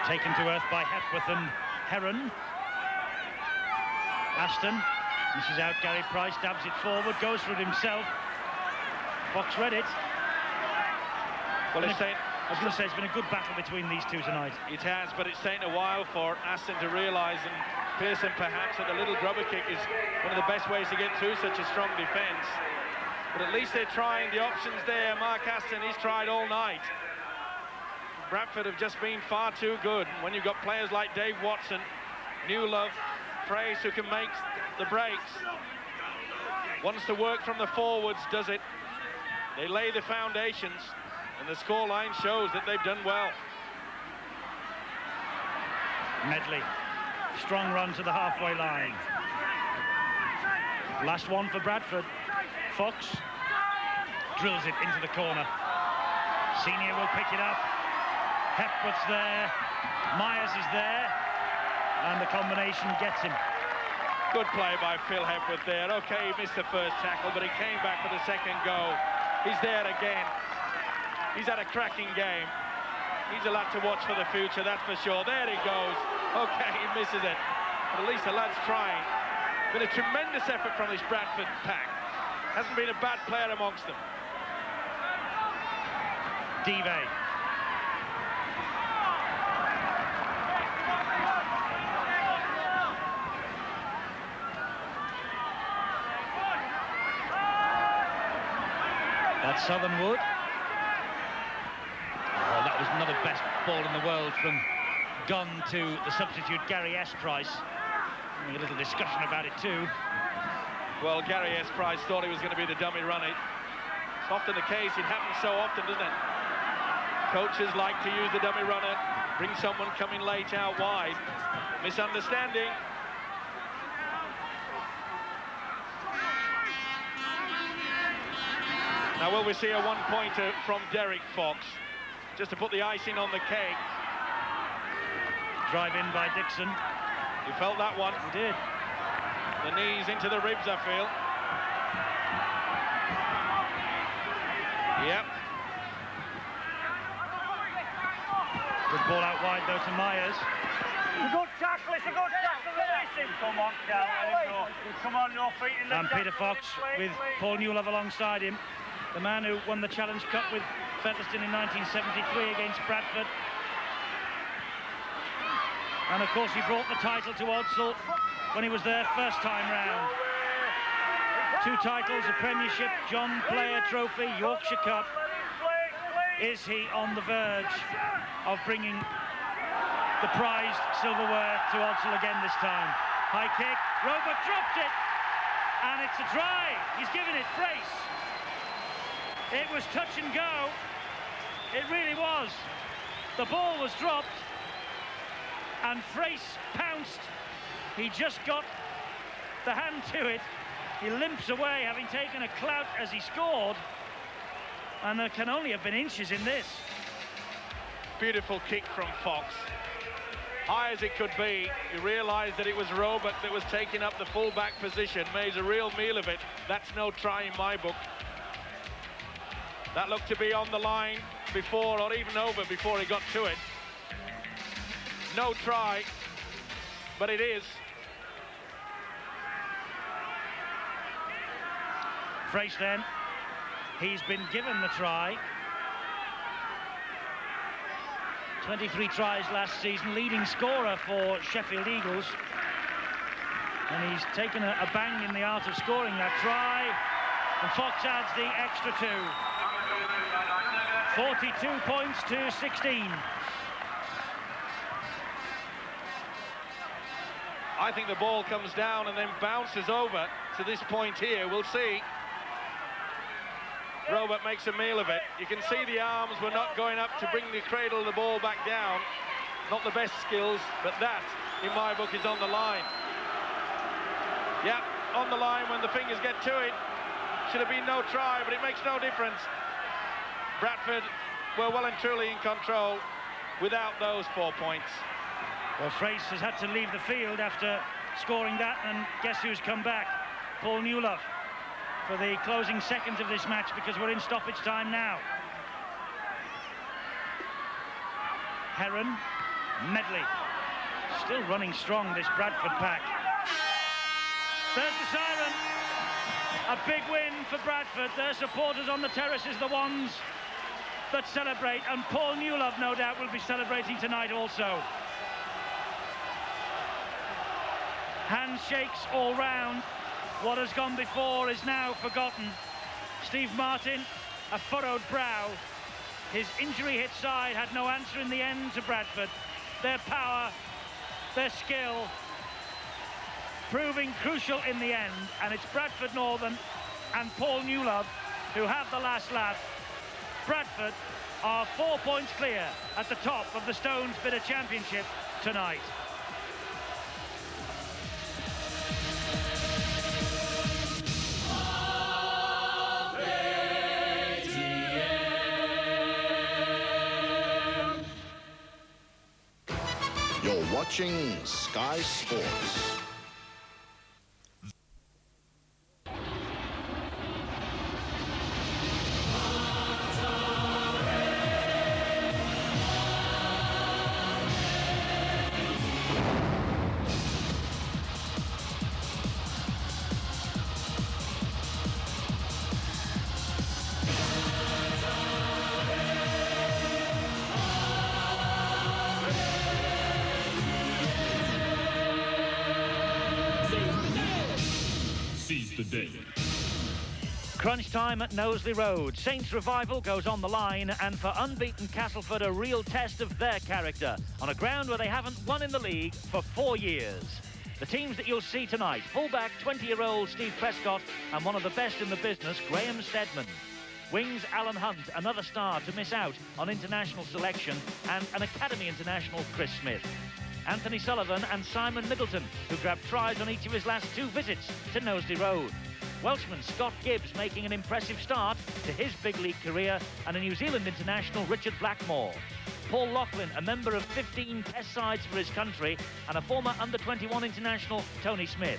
Taken to earth by Hepworth and Heron. Aston misses out. Gary Price dabs it forward, goes for it himself. Fox read it.
Well, it's saying,
I was going to say, it's been a good battle between these two tonight.
It has, but it's taken a while for Aston to realise, and Pearson perhaps, that the little grubber kick is one of the best ways to get through such a strong defence. But at least they're trying the options there. Mark Aston, he's tried all night. Bradford have just been far too good. When you've got players like Dave Watson, Newlove, Fraze, who can make the breaks, wants to work from the forwards, does it. They lay the foundations, and the scoreline shows that they've done well.
Medley, strong run to the halfway line. Last one for Bradford. Fox drills it into the corner. Senior will pick it up. Hepworth's there. Myers is there. And the combination gets him.
Good play by Phil Hepworth there. Okay, he missed the first tackle, but he came back for the second goal. He's there again. He's had a cracking game. He's a lad to watch for the future, that's for sure. There he goes. Okay, he misses it. But at least the lad's trying. Been a tremendous effort from this Bradford pack. Hasn't been a bad player amongst them.
Dive. That's Southernwood. Oh, that was another best ball in the world from Gunn to the substitute Gary S. Price. A little discussion about it too.
Well, Gary S. Price thought he was going to be the dummy runner. It's often the case. It happens so often, doesn't it? Coaches like to use the dummy runner, bring someone coming late out wide. Misunderstanding. Now, will we see a one-pointer from Derek Fox? Just to put the icing on the cake.
Drive in by Dixon.
You felt that one?
He did.
The knees into the ribs, I feel. Yep.
Good ball out wide, though, to Myers.
It's a good tackle, it's a good tackle, release him. Come on, Cal, let him go. Come on, your feet in the
And Peter Fox with Paul Newlove alongside him. The man who won the Challenge Cup with Featherstone in 1973 against Bradford. And of course he brought the title to Odsal when he was there first time round. 2 titles, a Premiership, John Player Trophy, Yorkshire Cup. Is he on the verge of bringing the prized silverware to Odsal again this time? High kick, Roebuck dropped it, and it's a try. He's given it brace. It was touch and go. It really was. The ball was dropped, and Frace pounced. He just got the hand to it. He limps away, having taken a clout as he scored. And there can only have been inches in this.
Beautiful kick from Fox. High as it could be, he realised that it was Roebuck that was taking up the full-back position. Made a real meal of it. That's no try in my book. That looked to be on the line before, or even over before he got to it. No try, but it is.
Frace then, he's been given the try. 23 tries last season, leading scorer for Sheffield Eagles. And he's taken a bang in the art of scoring that try. And Fox adds the extra 2. 42 points to 16.
I think the ball comes down and then bounces over to this point here. We'll see. Roebuck makes a meal of it. You can see the arms were not going up to bring the cradle of the ball back down. Not the best skills, but that, in my book, is on the line. Yeah, on the line when the fingers get to it. Should have been no try, but it makes no difference. Bradford were well and truly in control without those 4 points.
Well, Frace has had to leave the field after scoring that, and guess who's come back? Paul Newlove for the closing seconds of this match, because we're in stoppage time now. Heron, Medley, still running strong, this Bradford pack. There's the siren. A big win for Bradford. Their supporters on the terraces, the ones that celebrate, and Paul Newlove, no doubt, will be celebrating tonight also. Handshakes all round. What has gone before is now forgotten. Steve Martin, a furrowed brow. His injury-hit side had no answer in the end to Bradford. Their power, their skill, proving crucial in the end. And it's Bradford Northern and Paul Newlove who have the last laugh. Bradford are 4 points clear at the top of the Stones Bidder Championship tonight.
You're watching Sky Sports.
Seize the day.
Crunch time at Knowsley Road. Saints Revival goes on the line, and for unbeaten Castleford, a real test of their character on a ground where they haven't won in the league for 4 years. The teams that you'll see tonight: fullback 20-year-old Steve Prescott and one of the best in the business, Graham Steadman. Wings Alan Hunt, another star to miss out on international selection, and an Academy international, Chris Smith. Anthony Sullivan and Simon Middleton, who grabbed tries on each of his last 2 visits to Knowsley Road. Welshman Scott Gibbs making an impressive start to his big league career, and a New Zealand international, Richard Blackmore. Paul Loughlin, a member of 15 test sides for his country, and a former under-21 international, Tony Smith.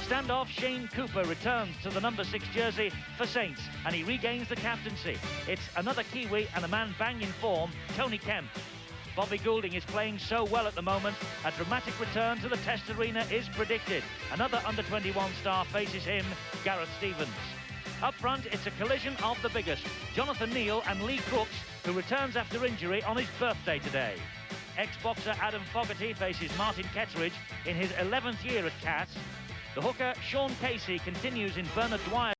Standoff Shane Cooper returns to the number 6 jersey for Saints, and he regains the captaincy. It's another Kiwi and a man bang in form, Tony Kemp. Bobby Goulding is playing so well at the moment. A dramatic return to the Test arena is predicted. Another under-21 star faces him, Gareth Stevens. Up front, it's a collision of the biggest. Jonathan Neal and Lee Crooks, who returns after injury on his birthday today. Ex-boxer Adam Fogarty faces Martin Ketteridge in his 11th year at Cats. The hooker Sean Casey continues in Bernard Dwyer.